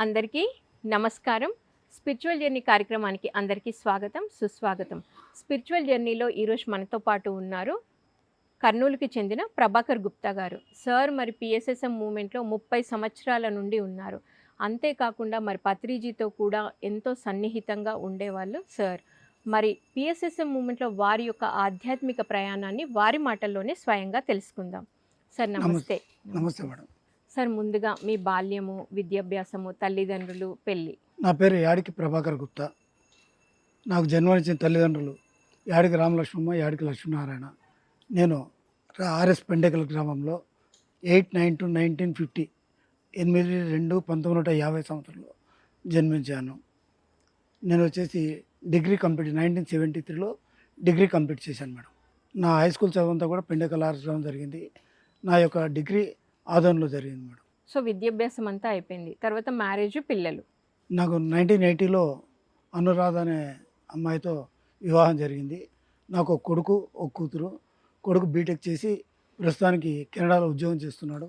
అందరికీ నమస్కారం. Spiritual journey కార్యక్రమానికి అందరికీ స్వాగతం, సుస్వాగతం. స్పిరిచువల్ జర్నీలో ఈరోజు మనతో పాటు ఉన్నారు కర్నూలుకి చెందిన ప్రభాకర్ గుప్తా గారు. సార్ మరి పిఎస్ఎస్ఎం మూవ్మెంట్లో 30 సంవత్సరాల నుండి ఉన్నారు. అంతేకాకుండా మరి పత్రిజీతో కూడా ఎంతో సన్నిహితంగా ఉండేవాళ్ళు సార్. మరి పిఎస్ఎస్ఎం మూవ్మెంట్లో వారి యొక్క ఆధ్యాత్మిక ప్రయాణాన్ని వారి మాటల్లోనే స్వయంగా తెలుసుకుందాం. సార్ నమస్తే. నమస్తే మేడం. సార్ ముందుగా మీ బాల్యము, విద్యాభ్యాసము, తల్లిదండ్రులు, పెళ్ళి. నా పేరు యాడికి ప్రభాకర్ గుప్తా. నాకు జన్మనిచ్చిన తల్లిదండ్రులు యాడికి రామలక్ష్మమ్మ, యాడికి లక్ష్మీనారాయణ. నేను ఆర్ఎస్ పెండెకల్ గ్రామంలో 8/9/1950 8/2/1950 సంవత్సరంలో జన్మించాను. నేను వచ్చేసి డిగ్రీ కంప్లీట్ 1973లో డిగ్రీ కంప్లీట్ చేశాను మేడం. నా హై స్కూల్ చదువంతా కూడా పెండెకల్ ఆర్ఎస్ గ్రామం జరిగింది. నా యొక్క డిగ్రీ ఆదోన్లో జరిగింది మేడం. సో విద్యాభ్యాసం అంతా అయిపోయింది. తర్వాత మ్యారేజ్, పిల్లలు. నాకు 1980లో అనురాధ అనే అమ్మాయితో వివాహం జరిగింది. నాకు ఒక కొడుకు, ఒక కూతురు. కొడుకు బీటెక్ చేసి ప్రస్తుతానికి కెనడాలో ఉద్యోగం చేస్తున్నాడు.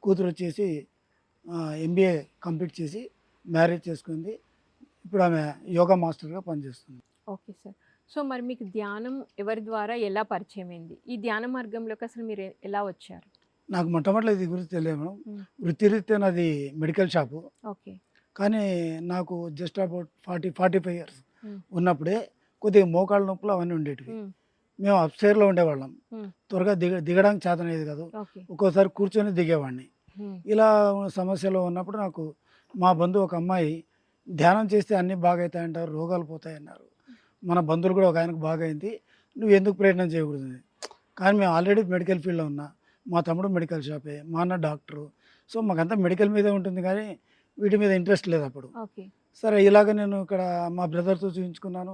కూతురు వచ్చేసి ఎంబీఏ కంప్లీట్ చేసి మ్యారేజ్ చేసుకుంది. ఇప్పుడు ఆమె యోగా మాస్టర్గా పనిచేస్తుంది. Okay sir. సో మరి మీకు ధ్యానం ఎవరి ద్వారా ఎలా పరిచయం అయింది? ఈ ధ్యాన మార్గంలోకి అసలు మీరు ఎలా వచ్చారు? నాకు మొట్టమొదటి ఇది గురించి తెలియదు మేడం. వృత్తిరీత్యా నాది మెడికల్ షాపు. ఓకే. కానీ నాకు జస్ట్ అబౌట్ 45 ఇయర్స్ ఉన్నప్పుడే కొద్దిగా మోకాళ్ళ నొప్పులు అవన్నీ ఉండేటివి. మేము అప్స్టైర్లో ఉండేవాళ్ళం. త్వరగా దిగడానికి చేతనయ్యేది కాదు. ఒక్కోసారి కూర్చొని దిగేవాడిని. ఇలా సమస్యలో ఉన్నప్పుడు నాకు మా బంధువు ఒక అమ్మాయి ధ్యానం చేస్తే అన్నీ బాగవుతాయంటారు, రోగాలు పోతాయన్నారు. మన బంధువులు కూడా ఒక ఆయనకు బాగైంది, నువ్వు ఎందుకు ప్రయత్నం చేయకూడదు. కానీ మేము ఆల్రెడీ మెడికల్ ఫీల్డ్లో ఉన్నా. మా తమ్ముడు మెడికల్ షాపే, మా అన్న డాక్టరు. సో మాకంతా మెడికల్ మీదే ఉంటుంది కానీ వీటి మీద ఇంట్రెస్ట్ లేదు అప్పుడు. సరే ఇలాగ నేను ఇక్కడ మా బ్రదర్తో చూపించుకున్నాను.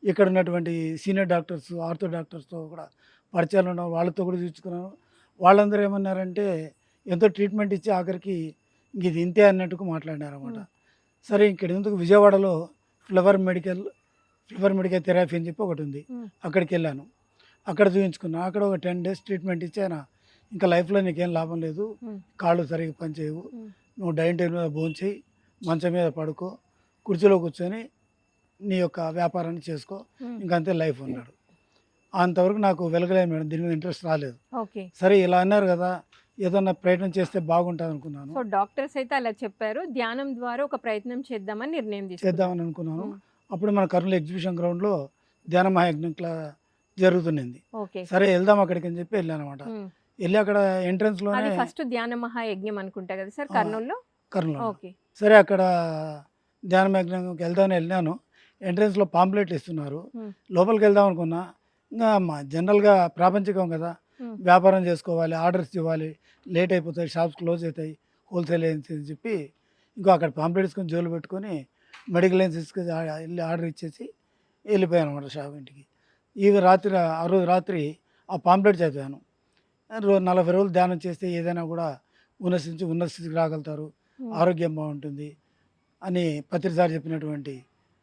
ఇక్కడ ఉన్నటువంటి సీనియర్ డాక్టర్స్, ఆర్థో డాక్టర్స్తో కూడా పరిచయాలు ఉన్నాం, వాళ్ళతో కూడా చూపించుకున్నాను. వాళ్ళందరూ ఏమన్నారంటే ఎంతో ట్రీట్మెంట్ ఇచ్చి ఆఖరికి ఇది ఇంతే అన్నట్టుకు మాట్లాడినారన్నమాట. సరే ఇక్కడ ఎందుకు విజయవాడలో ఫ్లవర్ మెడికల్ థెరపీ అని చెప్పి ఒకటి ఉంది. అక్కడికి వెళ్ళాను. అక్కడ చూపించుకున్నాను. అక్కడ ఒక 10 days ట్రీట్మెంట్ ఇచ్చాను. ఇంకా లైఫ్లో నీకేం లాభం లేదు, కాళ్ళు సరిగ్గా పనిచేయవు, నువ్వు డైనింగ్ టేబుల్ మీద భోంచేయి, మంచం మీద పడుకో, కుర్చీలో కూర్చొని నీ యొక్క వ్యాపారాన్ని చేసుకో, ఇంకంతే లైఫ్ అన్నాడు. అంతవరకు నాకు వెలగలేదు మేడం, దీని మీద ఇంట్రెస్ట్ రాలేదు. సరే ఇలా అన్నారు కదా, ఏదన్నా ప్రయత్నం చేస్తే బాగుంటుంది అనుకున్నాను. సో డాక్టర్స్ అయితే అలా చెప్పారు, ధ్యానం ద్వారా ఒక ప్రయత్నం చేద్దామని నిర్ణయం చేద్దామని అనుకున్నాను. అప్పుడు మన కర్నూలు ఎగ్జిబిషన్ గ్రౌండ్లో ధ్యాన మహాయజ్ఞం జరుగుతుంది. సరే వెళ్దాం అక్కడికి అని చెప్పి వెళ్ళాను అనమాట. వెళ్ళి అక్కడ ఎంట్రన్స్ లో ఫస్ట్ ధ్యాన మహాయజ్ఞం అనుకుంటా కదా సార్ కర్నూలు. సరే అక్కడ ధ్యాన మహాయజ్ఞంకి వెళ్దామని వెళ్ళాను. ఎంట్రన్స్ లో పాంప్లెట్లు ఇస్తున్నారు. లోపలికి వెళ్దాం అనుకున్నా. ఇంకా జనరల్గా ప్రాపంచికం కదా, వ్యాపారం చేసుకోవాలి, ఆర్డర్స్ ఇవ్వాలి, లేట్ అయిపోతాయి, షాప్స్ క్లోజ్ అవుతాయి, హోల్సేల్ ఏజెన్సీ అని చెప్పి ఇంకో అక్కడ పాంప్లెట్ తీసుకొని జోలు పెట్టుకొని మెడికల్ ఏజెన్సీకి వెళ్ళి ఆర్డర్ ఇచ్చేసి వెళ్ళిపోయాను అనమాట షాప్ ఇంటికి. ఆ రోజు రాత్రి ఆ పాంప్లెట్ చదివాను. 40 రోజులు ధ్యానం చేస్తే ఏదైనా కూడా ఉన్నత స్థితికి రాగలుగుతారు, ఆరోగ్యం బాగుంటుంది అని పత్రిసారి చెప్పినటువంటి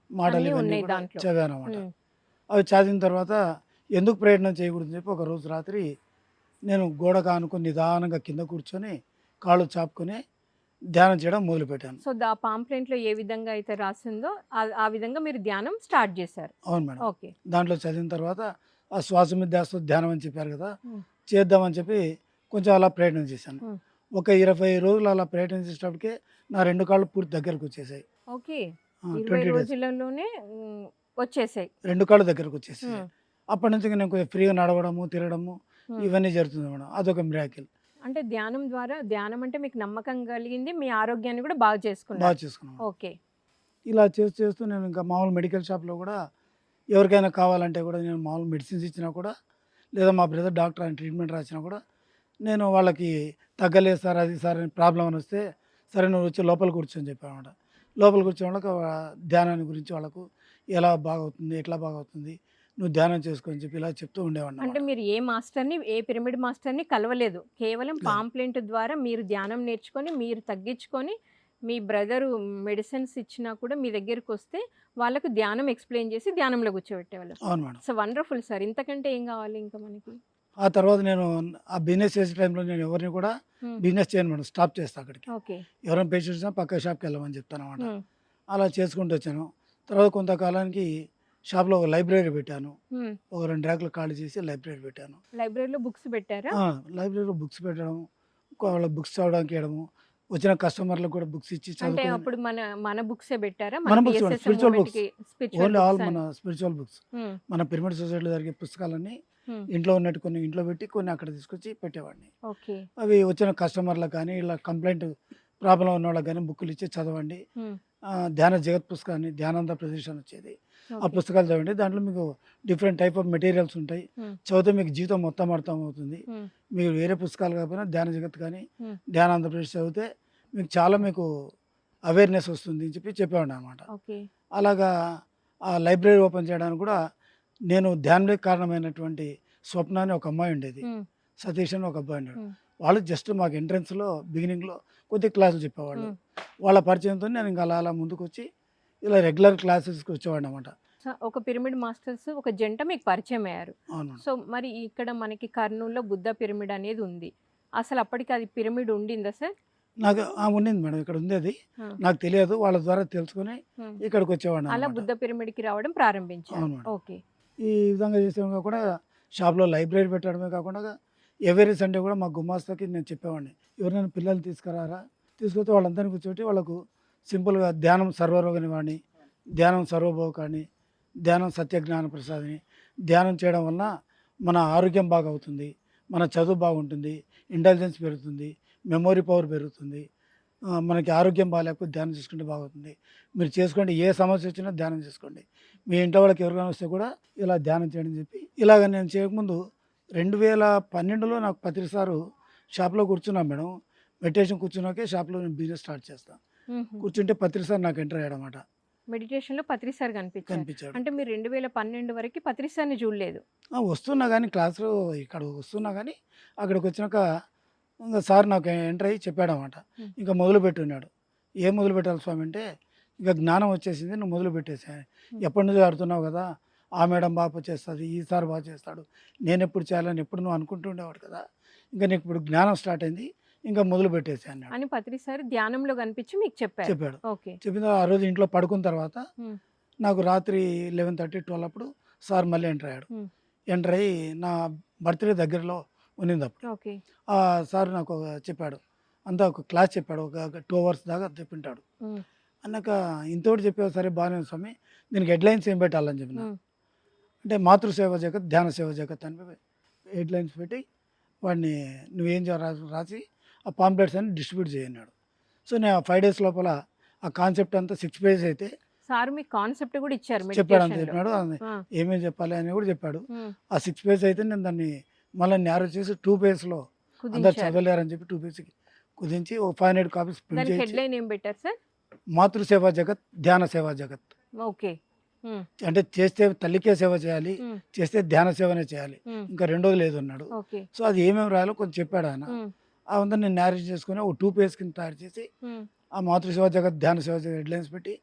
మాటలు ఇవన్నీ కూడా చదివాను అన్నమాట. అవి చదివిన తర్వాత ఎందుకు ప్రయత్నం చేయకూడదని చెప్పి ఒక రోజు రాత్రి నేను గోడ కానుకొని నిదానంగా కింద కూర్చొని కాళ్ళు చాపుకొని ధ్యానం చేయడం మొదలుపెట్టాను. సో ఆ పాంప్లెంట్లో ఏ విధంగా అయితే రాసిందో ఆ విధంగా మీరు ధ్యానం స్టార్ట్ చేశారు. అవును మేడం. ఓకే. దాంట్లో చదివిన తర్వాత ఆ శ్వాస మీద ధ్యాస ధ్యానం అని చెప్పారు కదా, చేద్దామని చెప్పి కొంచెం అలా ప్రయత్నం చేశాను. ఒక 20 రోజులు అలా ప్రయత్నం చేసేటప్పటికే నా 2 కాళ్ళు పూర్తి దగ్గరకు వచ్చేసాయి. ఓకే. 20 రోజులలోనే వచ్చేసాయి 2 కాళ్ళు దగ్గరకు వచ్చేసాయి. అప్పటి నుంచి నేను కొంచెం ఫ్రీగా నడవడము, తిరగడము ఇవన్నీ జరుగుతుంది మేడం. అదొక మిరాకిల్. అంటే ధ్యానం అంటే మీకు నమ్మకం కలిగింది, మీ ఆరోగ్యాన్ని కూడా బాగా చేసుకున్నాను. ఓకే. ఇలా చేస్తూ నేను ఇంకా మామూలు మెడికల్ షాప్లో కూడా ఎవరికైనా కావాలంటే కూడా నేను మామూలు మెడిసిన్స్ ఇచ్చినా కూడా, లేదా మా బ్రదర్ డాక్టర్ అని ట్రీట్మెంట్ రాసినా కూడా నేను వాళ్ళకి తగ్గలేదు సార్, అది సార్ అని ప్రాబ్లం అని వస్తే, సరే నువ్వు వచ్చి లోపల కూర్చొని చెప్పానమాట. లోపల కూర్చొని వాళ్ళకి ధ్యానాన్ని గురించి వాళ్ళకు ఎలా బాగవుతుంది, ఎట్లా బాగవుతుంది, నువ్వు ధ్యానం చేసుకొని చెప్పి ఇలా చెప్తూ ఉండేవాడిని. అంటే మీరు ఏ పిరమిడ్ మాస్టర్ని కలవలేదు, కేవలం పాంప్లెంట్ ద్వారా మీరు ధ్యానం నేర్చుకొని మీరు తగ్గించుకొని మీ బ్రదరు మెడిసిన్స్ ఇచ్చినా కూడా మీ దగ్గరికి వస్తే వాళ్ళకు ధ్యానం ఎక్స్ప్లెయిన్ చేసి ధ్యానంలో కూర్చోబెట్టేవాళ్ళు. అవును మేడం. సో వండర్ఫుల్ సార్, ఇంతకంటే ఏం కావాలి ఇంకా మనకి? ఆ తర్వాత నేను ఆ బిజినెస్ చేసే టైంలో నేను ఎవరిని కూడా బిజినెస్ చేయను మేడం, స్టాప్ చేస్తాను అక్కడికి. ఓకే. ఎవరైనా పేషెంట్స్ ఉన్నా పక్క షాప్కి వెళ్ళమని చెప్తాను అనమాట. అలా చేసుకుంటూ వచ్చాను. తర్వాత కొంతకాలానికి షాప్లో ఒక లైబ్రరీ పెట్టాను. ఒక 2 ర్యాకులు ఖాళీ చేసి లైబ్రరీ పెట్టాను. లైబ్రరీలో బుక్స్ పెట్టారా? లైబ్రరీలో బుక్స్ పెట్టడం, వాళ్ళ బుక్స్ చదవడానికి ఇవ్వడము, వచ్చిన కస్టమర్లకు కూడా బుక్స్ ఇచ్చి అంటే చదువుకో. అప్పుడు మన బుక్సే పెట్టారా? మన books PSSM spiritual movement books, కి స్పిరిచువల్ ఓన్లీ ఆల్ బుక్స్ మన అని. Spiritual books. హ్మ్. మన పిరమిడ్ సొసైటీలో జరిగే పుస్తకాలన్నీ హ్మ్. ఇంట్లో ఉన్నట్టు కొన్ని ఇంట్లో పెట్టి కొన్ని అక్కడ తీసుకొచ్చి పెట్టేవాడిని. ఓకే. అవి వచ్చిన కస్టమర్లకు కానీ ఇలా కంప్లైంట్ ప్రాబ్లం ఉన్న వాళ్ళకి కానీ బుక్కులు ఇచ్చి చదవండి. హ్మ్. ధ్యాన జగత్ పుస్తకాన్ని ధ్యానంద ప్రదేశం వచ్చేది. ఆ ఓకే. పుస్తకాలు చదవండి. దాంట్లో మీకు డిఫరెంట్ టైప్ ఆఫ్ మెటీరియల్స్ ఉంటాయి. హ్మ్. చదివితే మీకు జీవితం మొత్తం అర్థమవుతుంది. హ్మ్. మీరు వేరే పుస్తకాలు కాకపోయినా ధ్యాన జగత్ కానీ హ్మ్. ధ్యానాంధ్ర ప్రదేశ్ చదివితే మీకు చాలా మీకు అవేర్నెస్ వస్తుంది అని చెప్పేవాడిని అనమాట. ఓకే. అలాగా ఆ లైబ్రరీ ఓపెన్ చేయడానికి కూడా నేను ధ్యానంకి కారణమైనటువంటి స్వప్న అని ఒక అమ్మాయి ఉండేది. హ్మ్. సతీష్ అని ఒక అబ్బాయి ఉండేవాడు. హ్మ్. వాళ్ళు జస్ట్ మాకు ఎంట్రన్స్లో బిగినింగ్లో కొద్ది క్లాసులు చెప్పేవాళ్ళు. హ్మ్. వాళ్ళ పరిచయంతో నేను ఇంకా అలా ముందుకు వచ్చి ఇలా రెగ్యులర్ క్లాసెస్కి వచ్చేవాడిని అనమాట. సో, ఒక పిరమిడ్ మాస్టర్స్ ఒక జంట మీకు పరిచయం అయ్యారు. అవును. సో, మరి ఇక్కడ మనకి కర్నూలులో బుద్ధ పిరమిడ్ అనేది ఉంది. అసలు అప్పటికి అది పిరమిడ్ ఉండిందా సార్? నాకు ఉండింది మేడం, ఇక్కడ ఉంది అది. ఆ. నాకు తెలియదు, వాళ్ళ ద్వారా తెలుసుకొని హ్మ్. ఇక్కడికి వచ్చేవాడిని అలా అనమాట. బుద్ధ పిరమిడ్‌కి రావడం ప్రారంభించారు. అవును మేడం. ఓకే. ఈ విధంగా చేసాము కాకుండా షాప్లో లైబ్రరీ పెట్టడమే కాకుండా ఎవరీ సండే కూడా మా గుమాస్తాకి నేను చెప్పేవాడిని, ఎవరైనా పిల్లలు తీసుకురారా, తీసుకొస్తే వాళ్ళందరినీ కూర్చోబెట్టి వాళ్ళకు సింపుల్గా ధ్యానం సర్వరోగని వాణి, ధ్యానం సర్వభోగ కానీ, ధ్యానం సత్యజ్ఞాన ప్రసాదని, ధ్యానం చేయడం వలన మన ఆరోగ్యం బాగా అవుతుంది, మన చదువు బాగుంటుంది, ఇంటెలిజెన్స్ పెరుగుతుంది, మెమొరీ పవర్ పెరుగుతుంది, మనకి ఆరోగ్యం బాగాలేకపోతే ధ్యానం చేసుకుంటే బాగుంటుంది. మీరు చేసుకోండి, ఏ సమస్య వచ్చినా ధ్యానం చేసుకోండి, మీ ఇంట్లో వాళ్ళకి ఎవరికైనా వస్తే కూడా ఇలా ధ్యానం చేయండి అని చెప్పి, ఇలాగ నేను చేయకముందు 2012లో నాకు ప్రతిసారి షాప్లో కూర్చున్నాను మేడం. మెడిటేషన్ కూర్చున్నాకే షాప్లో నేను బిజినెస్ స్టార్ట్ చేస్తాను. హుహు. కూర్చుంటే ప్రతిసారి నాకు ఎంటర్ అయ్యాడనమాట, మెడిటేషన్‌లో పత్రి సార్ కనిపించారు. కనిపించాడు. అంటే మీరు 2012 వరకి పత్రి సార్‌ని చూడలేదు. వస్తున్నా కానీ క్లాసులో ఇక్కడ వస్తున్నా కానీ అక్కడికి వచ్చినాక ఇంకా సార్ నాకు ఎంటర్ అయ్యి చెప్పాడనమాట, హ్మ్. ఇంకా మొదలు పెట్టున్నాడు. ఏం మొదలు పెట్టాలి స్వామి అంటే, ఇంకా జ్ఞానం వచ్చేసింది, నువ్వు మొదలు పెట్టేసా, ఎప్పటి నుంచో ఆడుతున్నావు కదా, ఆ మేడం బాగా చేస్తుంది, ఈ సార్ బాగా చేస్తాడు, నేను ఎప్పుడు చేయాలని ఎప్పుడు నువ్వు అనుకుంటూ ఉండేవాడు కదా, ఇంకా నీకు ఇప్పుడు జ్ఞానం స్టార్ట్ అయింది, ఇంకా మొదలు పెట్టేసా అన్నాడు. అని పత్రి సార్ ధ్యానంలో కనిపించి మీకు చెప్పారు. చెప్పాడు. ఓకే. చెప్పిన తర్వాత ఆ రోజు ఇంట్లో పడుకున్న తర్వాత హ్మ్. నాకు రాత్రి 11:30, 12 అప్పుడు సార్ మళ్ళీ ఎంటర్ అయ్యాడు. హ్మ్. ఎంటర్ అయ్యి నా బర్త్డే దగ్గరలో ఉన్నింది అప్పుడు. ఓకే. సార్ నాకు చెప్పాడు, అంతా ఒక క్లాస్ చెప్పాడు, ఒక 2 అవర్స్ దాకా చెప్పింటాడు. హ్మ్. అన్నాక ఇంతోటి చెప్పావు, సరే బాగానే ఉంది స్వామి, దీనికి హెడ్లైన్స్ ఏం పెట్టాలని చెప్పిన. హ్మ్. అంటే మాతృసేవ జగత్, ధ్యాన సేవ జగత్ అని హెడ్లైన్స్ పెట్టి వాడిని నువ్వేం రాసి ఆ పాంప్లెట్స్ అని డిస్ట్రిబ్యూట్ చేయన్నాడు. సో నేను ఆ 5 days లోపల ఆ కాన్సెప్ట్ అంతా 6 pages అయితే సార్ మీకు కాన్సెప్ట్ కూడా ఇచ్చారు చెప్పాడు, అంత మెడిటేషన్‌లో. చెప్పినాడు, ఆ. ఏమేమి చెప్పాలి అని కూడా చెప్పాడు. హ్మ్. ఆ 6 pages అయితే నేను దాన్ని మళ్ళీ న్యారో చేసి 2 pagesలో అందరు కుదించారు. చదవలేరని చెప్పి 2 pagesకి కుదించి ఒక 500 కాపీస్ ప్రింట్ దానికి చేయించి, హెడ్లైన్ ఏం పెట్టారు సార్? మాతృసేవ జగత్, ధ్యాన సేవ జగత్. ఓకే. హ్మ్. అంటే చేస్తే తల్లికే సేవ చేయాలి, హ్మ్. చేస్తే ధ్యాన సేవనే చేయాలి, హ్మ్. ఇంకా రెండోది లేదు అన్నాడు. ఓకే. సో అది ఏమేమి రాయాలో కొంచెం చెప్పాడు ఆయన. హ్మ్. అవంతా నేను న్యారేజ్ చేసుకుని ఒక 2 pages కింద తయారు చేసి హ్మ్. ఆ మాతృసేవ జగత్, ధ్యాన సేవ జగత్ హెడ్లైన్స్ పెట్టి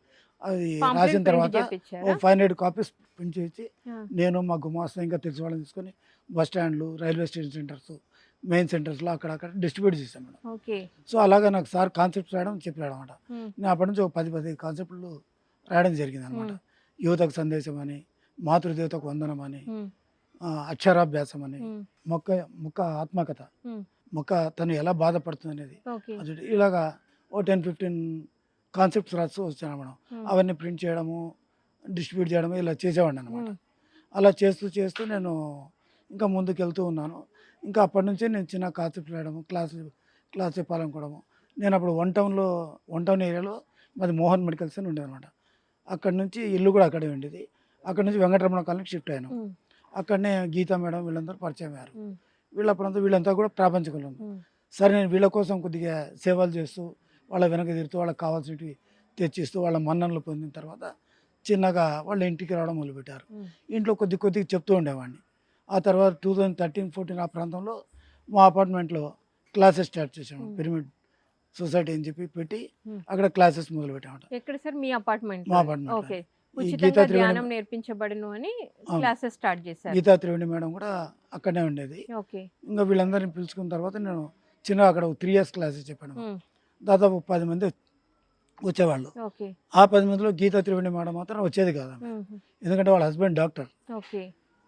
అది పాంప్లెట్ రాసిన ప్రింట్ తర్వాత ఓ చేపించారా? 500 కాపీస్ ప్రింట్ చేసి ఆ. నేను మా గుమాస్తా ఇంకా తెలిసి వాళ్ళని తీసుకొని బస్ స్టాండ్లు, రైల్వే స్టేషన్ సెంటర్స్, మెయిన్ సెంటర్స్లో అక్కడక్కడ డిస్ట్రిబ్యూట్ చేశాను మేడం. ఓకే. సో అలాగా నాకు సార్ కాన్సెప్ట్స్ రాయడం చెప్పాడు అనమాట. హ్మ్. నేను అప్పటి నుంచి ఒక 10 కాన్సెప్ట్లు రాయడం జరిగింది అనమాట. హ్మ్. యువతకు సందేశం అని, మాతృదేవతకు వందనం అని, హ్మ్. అక్షరాభ్యాసం అని, హ్మ్. మొక్క ఆత్మకథ, హ్మ్. మొక్క తను ఎలా బాధపడుతుంది అనేది, ఓకే. అది ఇలాగా ఓ 10-15 కాన్సెప్ట్స్ రాస్తూ వచ్చాను మేడం. హ్మ్. అవన్నీ ప్రింట్ చేయడము, డిస్ట్రిబ్యూట్ చేయడము ఇలా చేసేవాడిని అనమాట. హ్మ్. అలా చేస్తూ చేస్తూ నేను ఇంకా ముందుకు వెళ్తూ ఉన్నాను. ఇంకా అప్పటి నుంచే నేను చిన్న కాన్సెప్ట్ రాయడము, క్లాస్ చెప్పాలనుకోవడము. నేను అప్పుడు వన్ టౌన్ ఏరియాలో మాది మోహన్ మెడికల్స్ అని ఉండేదన్నమాట. అక్కడి నుంచి ఇల్లు కూడా అక్కడే ఉండేది. అక్కడి నుంచి వెంకటరమణ కాలనీకి షిఫ్ట్ అయ్యాను. హ్మ్. అక్కడనే గీతా మేడం వీళ్ళందరూ పరిచయం అయ్యారు. హ్మ్. వీళ్ళంతా కూడా ప్రాపంచికులు. హ్మ్. సరే నేను వీళ్ళ కోసం కొద్దిగా సేవలు చేస్తూ, వాళ్ళ వెనక తిరుగుతూ, వాళ్ళకి కావాల్సినవి తెచ్చిస్తూ, వాళ్ళ మన్ననలు పొందిన తర్వాత చిన్నగా వాళ్ళ ఇంటికి రావడం మొదలుపెట్టారు. హ్మ్. ఇంట్లో కొద్దిగా చెప్తూ ఉండేవాడిని. ఆ తర్వాత 2013-14 ఆ ప్రాంతంలో మా అపార్ట్మెంట్లో క్లాసెస్ స్టార్ట్ చేసాము. పిరమిడ్ సొసైటీ అని చెప్పి పెట్టి హ్మ్. అక్కడ క్లాసెస్ మొదలుపెట్టామట ఎక్కడ సార్ మీ అపార్ట్మెంట్? మా అపార్ట్మెంట్లో. ఓకే. ఈ ఉచితంగా గీతా త్రివేణి ధ్యానం నేర్పించబడును అని అవును. క్లాసెస్ స్టార్ట్ చేశారు. గీతా త్రివేణి మేడం కూడా అక్కడనే ఉండేది. ఓకే. ఇంకా వీళ్ళందరినీ పిలుచుకున్న తర్వాత నేను చిన్నగా అక్కడ 3 ఇయర్స్ క్లాసెస్ చెప్పాను. ఉమ్, దాదాపు 10 మంది వచ్చేవాళ్ళు. ఓకే. ఆ 10 మందిలో గీతా త్రివేణి మేడం మాత్రం వచ్చేది కాదు ఆమె. ఉమ్, ఎందుకంటే వాళ్ళ హస్బెండ్ డాక్టర్ ఓకే.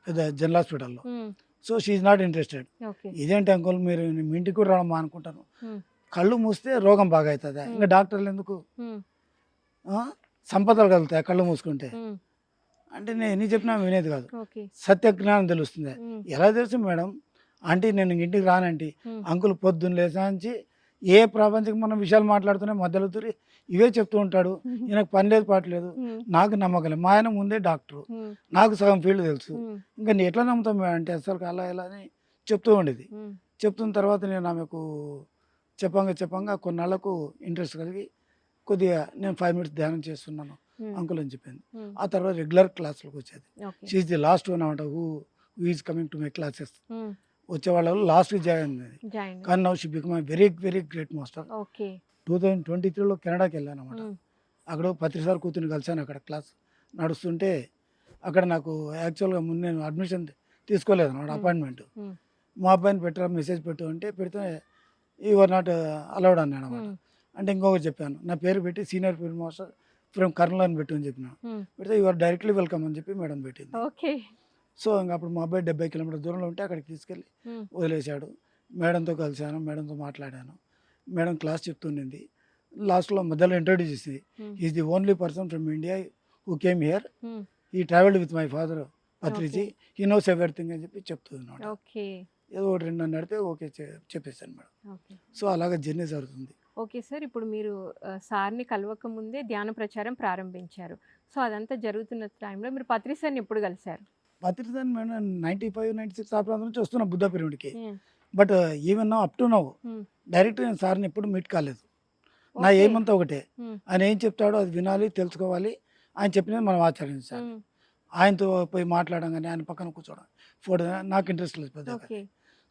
పెద్ద జనరల్ హాస్పిటల్లో. Um, so she's not interested. Okay. ఇదేంటి అంకుల్ మీరు మీ ఇంటికి కూడా రావడం అనుకుంటాను. ఉమ్, కళ్ళు మూస్తే రోగం బాగా అవుతుందా, ఇంకా డాక్టర్లు ఎందుకు, ఉమ్, ఆ? సంపదలు కలుగుతాయి కళ్ళు మూసుకుంటే ఉమ్, అంటే నేను ఎన్ని చెప్పినా వినేది కాదు. ఓకే. సత్య జ్ఞానం తెలుస్తుంది. ఉమ్, ఎలా తెలుసు మేడం, ఆంటీ నేను ఇంటికి రానంటీ, ఉమ్, అంకుల్ పొద్దున్న లేసాంచి ఏ ప్రపంచకి మనం విషయాలు మాట్లాడుతూనే మధ్యలో దూరి ఇవే చెప్తూ ఉంటాడు. ఈయనకు పని లేదు పాట లేదు. ఉమ్, నాకు నమ్మకం లేదు. మా ఆయన ముందే డాక్టరు, ఉమ్, నాకు సగం ఫీల్డ్ తెలుసు. ఉమ్, ఇంకా నేను ఎట్లా నమ్ముతాం మేడం అంటే అసలు అలా ఎలా అని చెప్తూ ఉండేది. ఉమ్, చెప్తున్న తర్వాత నేను ఆమెకు చెప్పంగా కొన్నాళ్ళకు ఇంట్రెస్ట్ కలిగి కొద్దిగా నేను 5 minutes ధ్యానం చేస్తున్నాను ఉమ్, అంకుల్ అని చెప్పింది. ఉమ్, ఆ తర్వాత రెగ్యులర్ క్లాసులకు వచ్చేది. Okay. She's the last one అనమాట who is coming to my classes. Um, వచ్చే వాళ్ళలో లాస్ట్ జాయిన్ అయింది. జాయిన్. కానీ now she become very very great master. Okay. 2023లో కెనడాకి వెళ్ళాను అనమాట. ఉమ్, అక్కడ పత్రిసారి కూతుర్ని కలిశాను. అక్కడ క్లాస్ నడుస్తుంటే అక్కడ నాకు యాక్చువల్గా ముందు నేను అడ్మిషన్ తీసుకోలేదు అనమాట, అపాయింట్మెంట్. ఉమ్, మా అబ్బాయిని పెట్టరా మెసేజ్ పెట్టు అంటే పెడితే యువర్ నాట్ అలౌడ్ అన్నాడు అనమాట. ఉమ్, అంటే ఇంకొకటి చెప్పాను, నా పేరు పెట్టి senior field master from Kurnool అని పెట్టు అని చెప్పిన. ఉమ్, పెడితే యువర్ డైరెక్ట్లీ వెల్కమ్ అని చెప్పి మేడం పెట్టింది. ఓకే. సో ఇంకా అప్పుడు మా అబ్బాయి 70 కిలోమీటర్ల దూరంలో ఉంటే అక్కడికి తీసుకెళ్ళి ఉమ్, వదిలేశాడు. మేడంతో కలిశాను, మేడంతో మాట్లాడాను. మేడం క్లాస్ చెప్తుండింది. లాస్ట్లో మధ్యలో ఇంట్రొడ్యూస్ చేసింది. Um, is the only person from India who came here. Um, I travelled with my father Patriji, he knows everything అని చెప్పి చెప్తుంది అనమాట. ఓకే. ఏదో ఒకటి 2 నన్ను అడిగితే ఓకే చెప్పేశాను మేడం. ఓకే. సో అలాగే జర్నీ జరుగుతుంది. ఓకే సార్, ఇప్పుడు మీరు సార్ని కలవక ముందే ధ్యాన ప్రచారం ప్రారంభించారు. సో అదంతా జరుగుతున్న టైంలో మీరు పత్రి సార్ని ఎప్పుడు కలిశారు? పత్రిజన్ మేడం 95, 96 ఆ ప్రాంతం నుంచి వస్తున్నా బుద్ధ పిరమిడ్కి. Um, but even now up to now um, direct నేను సార్ని ఎప్పుడు మీట్ కాలేదు. నా ఓకే. ఏమంతా ఒకటే, ఉమ్, ఆయన ఏం చెప్తాడో అది వినాలి, తెలుసుకోవాలి. ఆయన చెప్పినది మనం ఆచరించాలి. ఉమ్, ఆయనతో పోయి మాట్లాడడం కానీ ఆయన పక్కన కూర్చోవడం ఫోటో నాకు ఇంట్రెస్ట్ లేదు పెద్దగా. ఓకే.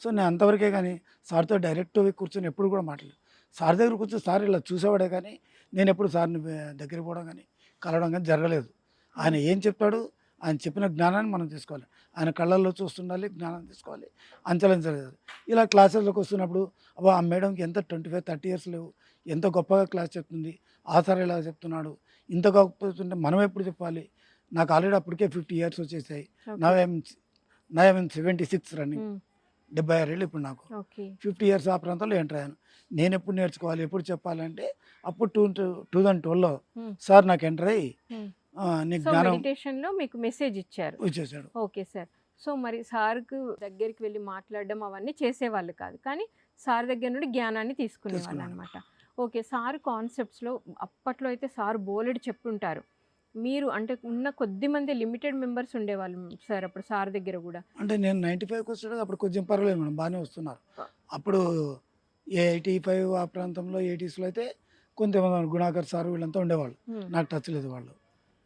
సో నేను అంతవరకే కానీ సార్తో డైరెక్ట్ పోయి కూర్చొని ఎప్పుడు కూడా మాట్లాడలేదు. సార్ దగ్గర కూర్చొని సార్ ఇలా చూసేవాడే కానీ నేను ఎప్పుడు సార్ని దగ్గరికి పోవడం కానీ కలవడం కానీ జరగలేదు. ఆయన ఏం చెప్తాడు, ఆయన చెప్పిన జ్ఞానాన్ని మనం తీసుకోవాలి. ఆయన కళ్ళల్లో చూస్తుండాలి, జ్ఞానం తీసుకోవాలి, అంచలించలేదు. ఇలా క్లాసెస్లోకి వస్తున్నప్పుడు అబ్బా ఆ మేడంకి ఎంత 25, 30 years లేవు, ఎంత గొప్పగా క్లాస్ చెప్తుంది, ఆ సార్ ఇలా చెప్తున్నాడు, ఇంత గొప్ప చెప్తుంటే మనం ఎప్పుడు చెప్పాలి. నాకు ఆల్రెడీ అప్పటికే 50 years వచ్చేసాయి. ఓకే. నా ఐఎమ్ 76 రన్నింగ్, ఉమ్, 76 ఏళ్ళు ఇప్పుడు నాకు. ఓకే. 50 years ఆ ప్రాంతంలో ఎంటర్ అయ్యాను. నేను ఎప్పుడు నేర్చుకోవాలి, ఎప్పుడు చెప్పాలంటే అప్పుడు 2012లో ఉమ్, సార్ నాకు ఎంటర్ అయ్యి ఉమ్. నీకు సో జ్ఞానం మెడిటేషన్లో మీకు మెసేజ్ ఇచ్చారు. వచ్చేసాడు. Okay sir. సో మరి సార్కు దగ్గరికి వెళ్ళి మాట్లాడడం అవన్నీ చేసేవాళ్ళు కాదు, కానీ సార్ దగ్గర నుండి జ్ఞానాన్ని తీసుకునేవాళ్ళు తీసుకున్నాను. అనమాట. ఓకే. సార్ కాన్సెప్ట్స్లో అప్పట్లో అయితే సార్ బోలెడు చెప్పుంటారు. మీరు అంటే ఉన్న కొద్ది మంది లిమిటెడ్ మెంబర్స్ ఉండేవాళ్ళు సార్ అప్పుడు సార్ దగ్గర కూడా. అంటే నేను 95కి వచ్చాడు, అప్పుడు కొంచెం పర్వాలేదు మేడం, బాగానే వస్తున్నారు. అప్పుడు 85 ఆ ప్రాంతంలో 80sలో అయితే కొంతమంది గుణాకర్ సార్ వీళ్ళంతా ఉండేవాళ్ళు. ఉమ్, నాకు టచ్ లేదు, వాళ్ళు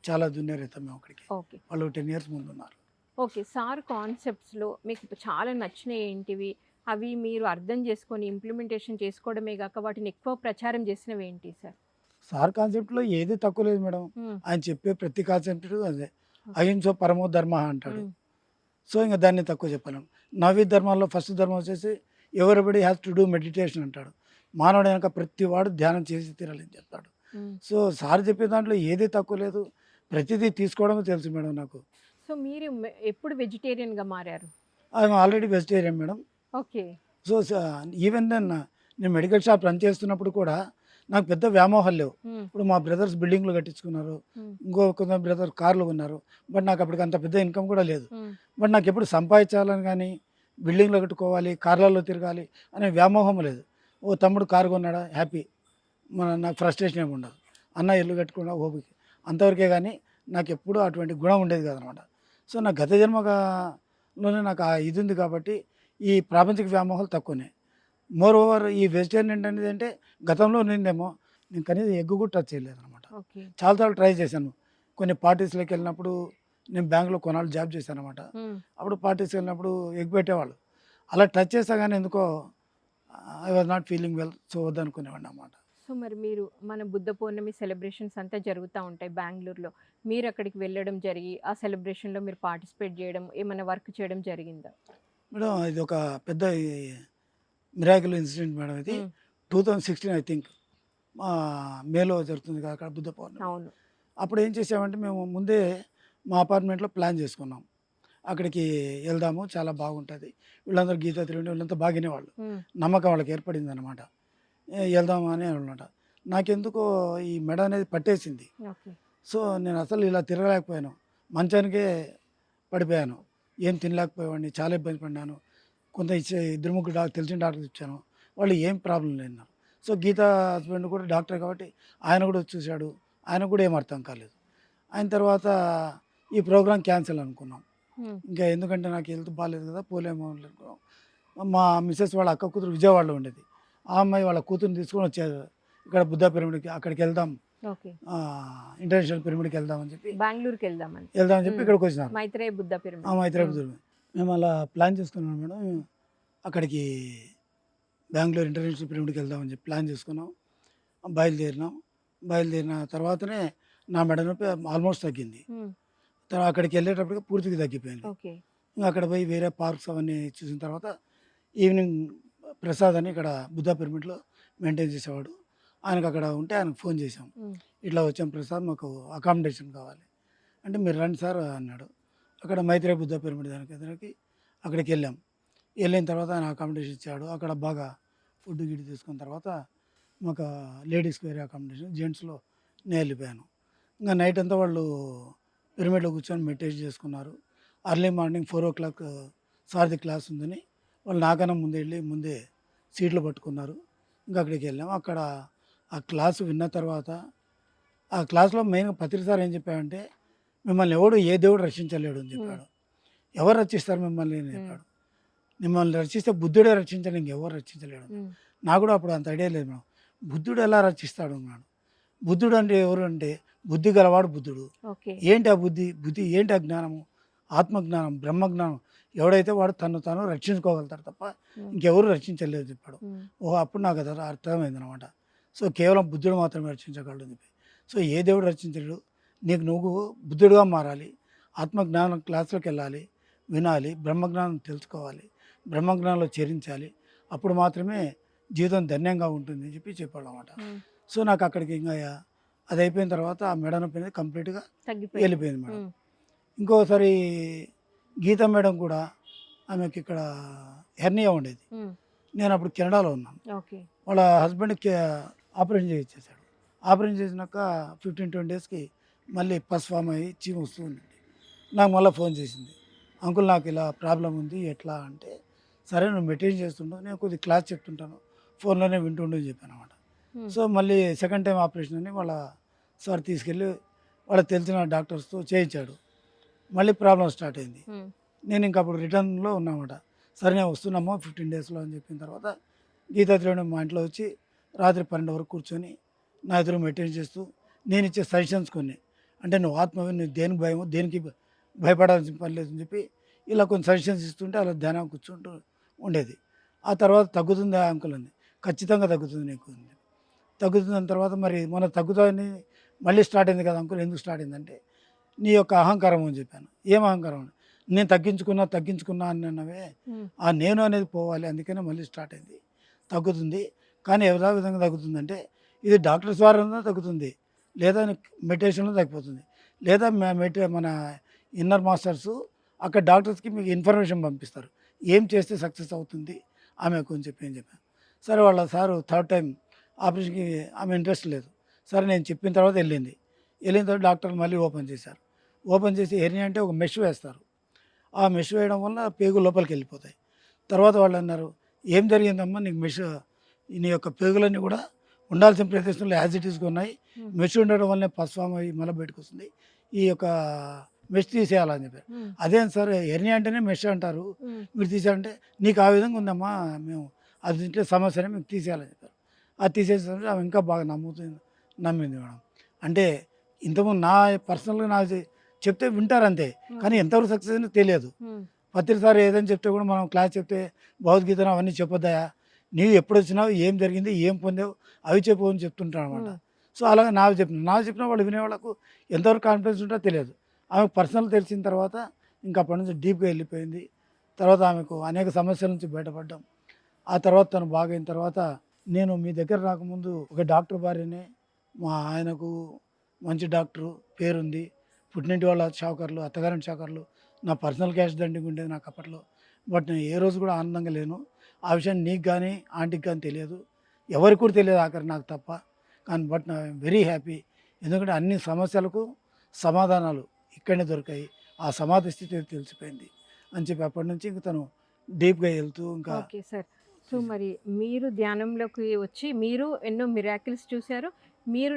చాలా జూనియర్ అవుతాం మేము అక్కడికి. ఓకే. వాళ్ళు 10 years ముందు ఉన్నారు. ఓకే. సార్ కాన్సెప్ట్స్లో మీకు చాలా నచ్చినవి ఏంటివి? అవి మీరు అర్థం చేసుకొని ఇంప్లిమెంటేషన్ చేసుకోవడమే కాక వాటిని ఎక్కువ ప్రచారం చేసినవి ఏంటి సార్? సార్ కాన్సెప్ట్లో ఏది తక్కువ లేదు మేడం. ఉమ్, ఆయన చెప్పే ప్రతి కాన్సెప్ట్ అదే, ఓకే. అహింసో పరమో ధర్మ అంటాడు. ఉమ్, సో ఇంకా దాన్ని తక్కువ చెప్పలేము. 9 ధర్మాల్లో ఫస్ట్ ధర్మం వచ్చేసి everybody has to do meditation అంటాడు. మానవుడు వెనక ప్రతి వాడు ధ్యానం చేసి తీరాలని చెప్తాడు. ఉమ్. సో సార్ చెప్పే దాంట్లో ఏది తక్కువ లేదు, ప్రతిదీ తీసుకోవడమే తెలుసు మేడం నాకు. సో మీరు ఎప్పుడు వెజిటేరియన్గా మారారు? I'm already vegetarian madam. Okay. So even then నేను మెడికల్ షాప్ రన్ చేస్తున్నప్పుడు కూడా నాకు పెద్ద వ్యామోహాలు లేవు. ఉమ్, ఇప్పుడు మా బ్రదర్స్ బిల్డింగ్లు కట్టించుకున్నారు, ఉమ్, ఇంకో కొంతమంది బ్రదర్ కార్లు ఉన్నారు. బట్ నాకు అప్పటికి అంత పెద్ద ఇన్కమ్ కూడా లేదు. ఉమ్, బట్ నాకు ఎప్పుడు సంపాదించాలని కానీ బిల్డింగ్లో కట్టుకోవాలి, కార్లలో తిరగాలి అనే వ్యామోహం లేదు. ఓ తమ్ముడు కారు కొన్నాడా హ్యాపీ, నాకు ఫ్రస్ట్రేషన్ ఏమి ఉండదు. అన్న ఇల్లు కట్టుకున్నా ఓపిక, అంతవరకే. కానీ నాకు ఎప్పుడూ అటువంటి గుణం ఉండేది కాదనమాట. సో నా గత జన్మలోనే నాకు ఆ ఇది ఉంది కాబట్టి ఈ ప్రాపంచిక వ్యామోహాలు తక్కువనే. మోర్ ఓవర్ ఈ వెజిటేరియన్ అనేది అంటే గతంలో నిందేమో నేను కనీసం ఎగ్గు కూడా టచ్ చేయలేదు అనమాట. ఓకే. చాలాసార్లు ట్రై చేశాను. కొన్ని పార్టీస్లోకి వెళ్ళినప్పుడు నేను బ్యాంకులో కొన్నాళ్ళు జాబ్ చేశాను అనమాట. ఉమ్, అప్పుడు పార్టీస్కి వెళ్ళినప్పుడు ఎగ్ పెట్టేవాళ్ళు, అలా టచ్ చేస్తా కానీ ఎందుకో I was not feeling well, so వద్దనుకునేవాడిని అనమాట. సో మరి మీరు మన బుద్ధ పౌర్ణమి సెలబ్రేషన్స్ అంతా జరుగుతూ ఉంటాయి బెంగళూరులో. మీరు అక్కడికి వెళ్ళడం జరిగి ఆ సెలబ్రేషన్‌లో మీరు పార్టిసిపేట్ చేయడం, ఏమైనా వర్క్ చేయడం జరిగిందా? మేడం ఇది ఒక పెద్ద మిరాకిల్ ఇన్సిడెంట్ మేడం ఇది. హ్మ్. 2016 ఐ థింక్ మేలో జరుగుతుంది కదా అక్కడ బుద్ధ పౌర్ణమి. అవును. అప్పుడు ఏం చేసామంటే మేము ముందే మా అపార్ట్మెంట్లో ప్లాన్ చేసుకున్నాం. అక్కడికి వెళ్దాము చాలా బాగుంటుంది. వీళ్ళందరూ గీతా తిరిగి వీళ్ళంతా బాగా వినేవాళ్ళు. హ్మ్. నమ్మకం వాళ్ళకి ఏర్పడిందనమాట. వెళ్దాము అని అనమాట. నాకెందుకో ఈ మెడ అనేది పట్టేసింది. ఓకే. సో నేను అసలు ఇలా తిరగలేకపోయాను. మంచానికే పడిపోయాను. ఏం తినలేకపోయేవాడిని. చాలా ఇబ్బంది పడినాను. కొంత ఇద్దరు ముగ్గురు తెలిసిన డాక్టర్లు ఇచ్చాను. వాళ్ళు ఏం ప్రాబ్లం లేదన్నారు. సో గీత హస్బెండ్ కూడా డాక్టర్ కాబట్టి ఆయన కూడా వచ్చి చూశాడు. ఆయనకు కూడా ఏం అర్థం కాలేదు. అయిన తర్వాత ఈ ప్రోగ్రామ్ క్యాన్సిల్ అనుకున్నాం. హ్మ్. ఇంకా ఎందుకంటే నాకు హెల్త్ బాగాలేదు కదా పోలేమో అనుకున్నాం. మా మిసెస్ వాళ్ళ అక్క కూతురు విజయవాడలో ఉండేది. ఆ అమ్మాయి వాళ్ళ కూతురుని తీసుకొని వచ్చారు. ఇక్కడ బుద్ధ పిరమిడ్‌కి అక్కడికి వెళ్దాం. ఓకే. ఇంటర్నేషనల్ పిరమిడ్‌కి వెళ్దామని చెప్పి బెంగుళూరుకెళ్దామని. వెళ్దామని చెప్పి హ్మ్. ఇక్కడికి వచ్చినారు. మైత్రేయ బుద్ధ పిరమిడ్. మైత్రేయ హ్మ్. బుద్ధుడు. మేము అలా ప్లాన్ చేసుకున్నాం మేడం. అక్కడికి బెంగుళూరు ఇంటర్నేషనల్ పిరమిడ్‌కి వెళ్దామని చెప్పి ప్లాన్ చేసుకున్నాం. బయలుదేరినాం. బయలుదేరిన తర్వాతనే నా మెడ నొప్పి ఆల్మోస్ట్ తగ్గింది. హ్మ్. అక్కడికి వెళ్ళేటప్పటికి పూర్తిగా తగ్గిపోయింది. ఓకే. ఇంక అక్కడ పోయి వేరే పార్క్స్ అవన్నీ చూసిన తర్వాత ఈవినింగ్ ప్రసాద్ అని ఇక్కడ బుద్ధ పిరమిడ్‌లో మెయింటైన్ చేసేవాడు. ఆయనకు అక్కడ ఉంటే ఆయనకు ఫోన్ చేసాం. హ్మ్. ఇట్లా వచ్చాం ప్రసాద్ మాకు అకామిడేషన్ కావాలి. అంటే మీరు రండి సార్ అన్నాడు. అక్కడ మైత్రేయ బుద్ధ పిరమిడ్ దానికి ఎదురుకి అక్కడికి వెళ్ళాం. వెళ్ళిన తర్వాత ఆయన అకామిడేషన్ ఇచ్చాడు. అక్కడ బాగా ఫుడ్ గిడ్ తీసుకున్న తర్వాత మాకు లేడీస్కి వేరే అకామిడేషన్, జెంట్స్‌లో నేను వెళ్ళిపోయాను. ఇంకా నైట్ అంతా వాళ్ళు పిరమిడ్‌లో కూర్చొని మెడిటేషన్ చేసుకున్నారు. అర్లీ మార్నింగ్ 4:00 సార్ది క్లాస్ ఉందని వాళ్ళు నాకన్నా ముందే సీట్లు పట్టుకున్నారు. ఇంకా అక్కడికి వెళ్ళాం. అక్కడ ఆ క్లాసు విన్న తర్వాత ఆ క్లాస్‌లో మెయిన్‌గా పత్రి సార్ ఏం చెప్పాడంటే, మిమ్మల్ని ఎవడు ఏ దేవుడు రక్షించలేడు అని హ్మ్. చెప్పాడు. ఎవరు రక్షిస్తారు మిమ్మల్ని అని హ్మ్. చెప్పాడు. మిమ్మల్ని రక్షిస్తే బుద్ధుడే రక్షించాలి ఇంకెవరు రక్షించలేడు. హ్మ్. నాకు కూడా అప్పుడు అంత ఐడియా లేదు మేడం. బుద్ధుడు ఎలా రక్షిస్తాడు అన్నాడు. బుద్ధుడు అంటే ఎవరు అంటే బుద్ధి గలవాడు బుద్ధుడు. ఓకే. ఏంటి ఆ బుద్ధి? బుద్ధి ఏంటి ఆ జ్ఞానము? ఆత్మజ్ఞానం, బ్రహ్మజ్ఞానం. ఎవడైతే వాడు తను తాను రక్షించుకోగలుగుతాడు తప్ప హ్మ్. ఇంకెవరు రక్షించలేరు చెప్పాడు. హ్మ్. ఓహో! అప్పుడు నాకు అది అర్థమైందనమాట. సో కేవలం బుద్ధుడు మాత్రమే రక్షించగలడు అని చెప్పి. సో ఏ దేవుడు రక్షించలేడు. నీకు నువ్వు బుద్ధుడుగా మారాలి. ఆత్మజ్ఞానం క్లాసులోకి వెళ్ళాలి, వినాలి, బ్రహ్మజ్ఞానం తెలుసుకోవాలి, బ్రహ్మజ్ఞానంలో చరించాలి. అప్పుడు మాత్రమే జీవితం ధన్యంగా ఉంటుంది అని చెప్పి చెప్పాడనమాట. హ్మ్. సో నాకు అక్కడికి ఇంకా అది అయిపోయిన తర్వాత ఆ మెడ నొప్పి అనేది కంప్లీట్‌గా తగ్గిపోయింది. వెళ్ళిపోయింది మేడం. హ్మ్. ఇంకోసారి గీత మేడం కూడా ఆమెకి ఇక్కడ హెర్నియా ఉండేది. హ్మ్. నేను అప్పుడు కెనడాలో ఉన్నాను. ఓకే. వాళ్ళ హస్బెండ్‌కి ఆపరేషన్ చేయించేశాడు. ఆపరేషన్ చేసినాక 15-20 డేస్‌కి మళ్ళీ పస్ ఫామ్ అయ్యి చీమ వస్తూ ఉంది. నాకు మళ్ళీ ఫోన్ చేసింది. అంకుల్ నాకు ఇలా ప్రాబ్లం ఉంది ఎట్లా అంటే, సరే నువ్వు మెడిటేషన్ చేస్తుండు నేను కొద్దిగా క్లాస్ చెప్తుంటాను ఫోన్లోనే వింటుండు అని చెప్పానమాట. హ్మ్. సో మళ్ళీ సెకండ్ టైం ఆపరేషన్ అని వాళ్ళ సార్ తీసుకెళ్ళి వాళ్ళకి తెలిసిన డాక్టర్స్తో చేయించాడు. మళ్ళీ ప్రాబ్లం స్టార్ట్ అయింది. హ్మ్. నేను ఇంక అప్పుడు రిటర్న్‌లో ఉన్నామాట. సరే నేను వస్తున్నాము 15 డేస్‌లో అని చెప్పిన తర్వాత గీతా త్రివేణి మా ఇంట్లో వచ్చి రాత్రి 12 వరకు కూర్చొని నా ఎదురు మెయింటైన్ చేస్తూ నేను ఇచ్చే సజెషన్స్ కొన్ని. అంటే నువ్వు ఆత్మవి నువ్వు దేనికి భయమో దేనికి భయపడాల్సిన పని లేదని చెప్పి ఇలా కొన్ని సజెషన్స్ ఇస్తుంటే అలా ధ్యానం కూర్చుంటూ ఉండేది. ఆ తర్వాత తగ్గుతుందా అంకుల్ అంది. ఖచ్చితంగా తగ్గుతుంది నీకు అంది. తగ్గుతున్న తర్వాత మరి మొన్న తగ్గుతుందని మళ్ళీ స్టార్ట్ అయింది కదా అంకుల్ ఎందుకు స్టార్ట్ అయిందంటే నీ యొక్క అహంకారం అని చెప్పాను. ఏం అహంకారం? నేను తగ్గించుకున్నా అని అన్నవే. హ్మ్. ఆ నేను అనేది పోవాలి. అందుకనే మళ్ళీ స్టార్ట్ అయింది. తగ్గుతుంది. కానీ ఏ విధంగా తగ్గుతుందంటే ఇది డాక్టర్స్ ద్వారా తగ్గుతుంది. లేదా మెడిటేషన్‌లో తగ్గిపోతుంది. లేదా మన ఇన్నర్ మాస్టర్సు అక్కడ డాక్టర్స్‌కి మీకు ఇన్ఫర్మేషన్ పంపిస్తారు. ఏం చేస్తే సక్సెస్ అవుతుంది ఆమెకు అని చెప్పాను. సరే వాళ్ళ సారు థర్డ్ టైమ్ ఆపరేషన్‌కి ఆమె ఇంట్రెస్ట్ లేదు. సరే నేను చెప్పిన తర్వాత వెళ్ళింది. వెళ్ళిన తర్వాత డాక్టర్లు మళ్ళీ ఓపెన్ చేశారు. ఓపెన్ చేసి హెర్నియా అంటే ఒక మెష్ వేస్తారు. ఆ మెష్ వేయడం వల్ల పేగులు లోపలికి వెళ్ళిపోతాయి. తర్వాత వాళ్ళు అన్నారు, "ఏం జరిగిందమ్మా నీకు మెష్ నీ యొక్క పేగులన్నీ కూడా ఉండాల్సిన ప్రదేశంలో యాజ్ ఇట్ ఈస్‌గా ఉన్నాయి. హ్మ్. మెష్ ఉండడం వల్లనే పస్ ఫామ్ అయ్యి మళ్ళీ బయటకొస్తుంది. ఈ యొక్క మెష్ తీసేయాలని" చెప్పారు. హ్మ్. "అదేంటి సార్ హెర్నియా అంటేనే మెష్ అంటారు. హ్మ్. మీరు తీసేయాలంటే" "నీకు ఆ విధంగా ఉందమ్మా మేము అది తింటే సమస్యనే మీకు తీసేయాలని" చెప్పారు. అది తీసేసరికి ఆమె ఇంకా బాగా నమ్మింది మేడం. అంటే ఇంతకుముందు నా పర్సనల్‌గా నాకు చెప్తే వింటారంతే. కానీ ఓకే. ఎంతవరకు సక్సెస్ అయిందో తెలియదు. హ్మ్. పత్రి సార్ ఏదని చెప్తే కూడా మనం క్లాస్ చెప్తే భగవద్గీతను అవన్నీ చెప్పొద్దయా నీవు ఎప్పుడు వచ్చినావు, ఏం జరిగింది, ఏం పొందావు, అవి చెప్పు అని చెప్తుంటాను అనమాట. సో అలాగే నాకు చెప్పిన వాళ్ళు వినేవాళ్ళకు ఎంతవరకు కాన్ఫిడెన్స్ ఉంటుందో తెలియదు. ఆమెకు పర్సనల్ తెలిసిన తర్వాత ఇంకా అప్పటి నుంచి డీప్గా వెళ్ళిపోయింది. తర్వాత ఆమెకు అనేక సమస్యల నుంచి బయటపడ్డాం. ఆ తర్వాత తను బాగైన తర్వాత నేను మీ దగ్గర రాకముందు ఒక డాక్టర్ భార్యనే, మా ఆయనకు మంచి డాక్టరు పేరుంది, పుట్టినింటి వాళ్ళ షావుకారులు, అత్తగారింటి షావుకారులు, నా పర్సనల్ క్యాష్ దండిగా ఉండేది నాకు అప్పట్లో. బట్ నేను ఏ రోజు కూడా ఆనందంగా లేను. ఆ విషయం నీకు కానీ ఆంటీకి కానీ తెలియదు, ఎవరికి కూడా తెలియదు ఆఖరి నాకు తప్ప. కానీ బట్ నా వెరీ హ్యాపీ, ఎందుకంటే అన్ని సమస్యలకు సమాధానాలు ఇక్కడనే దొరికాయి, ఆ సమాధి స్థితి తెలిసిపోయింది అని చెప్పి అప్పటి నుంచి ఇంక తను డీప్గా వెళ్తూ ఇంకా. Okay sir. సో మరి మీరు ధ్యానంలోకి వచ్చి మీరు ఎన్నో మిరాకిల్స్ చూశారు. మీరు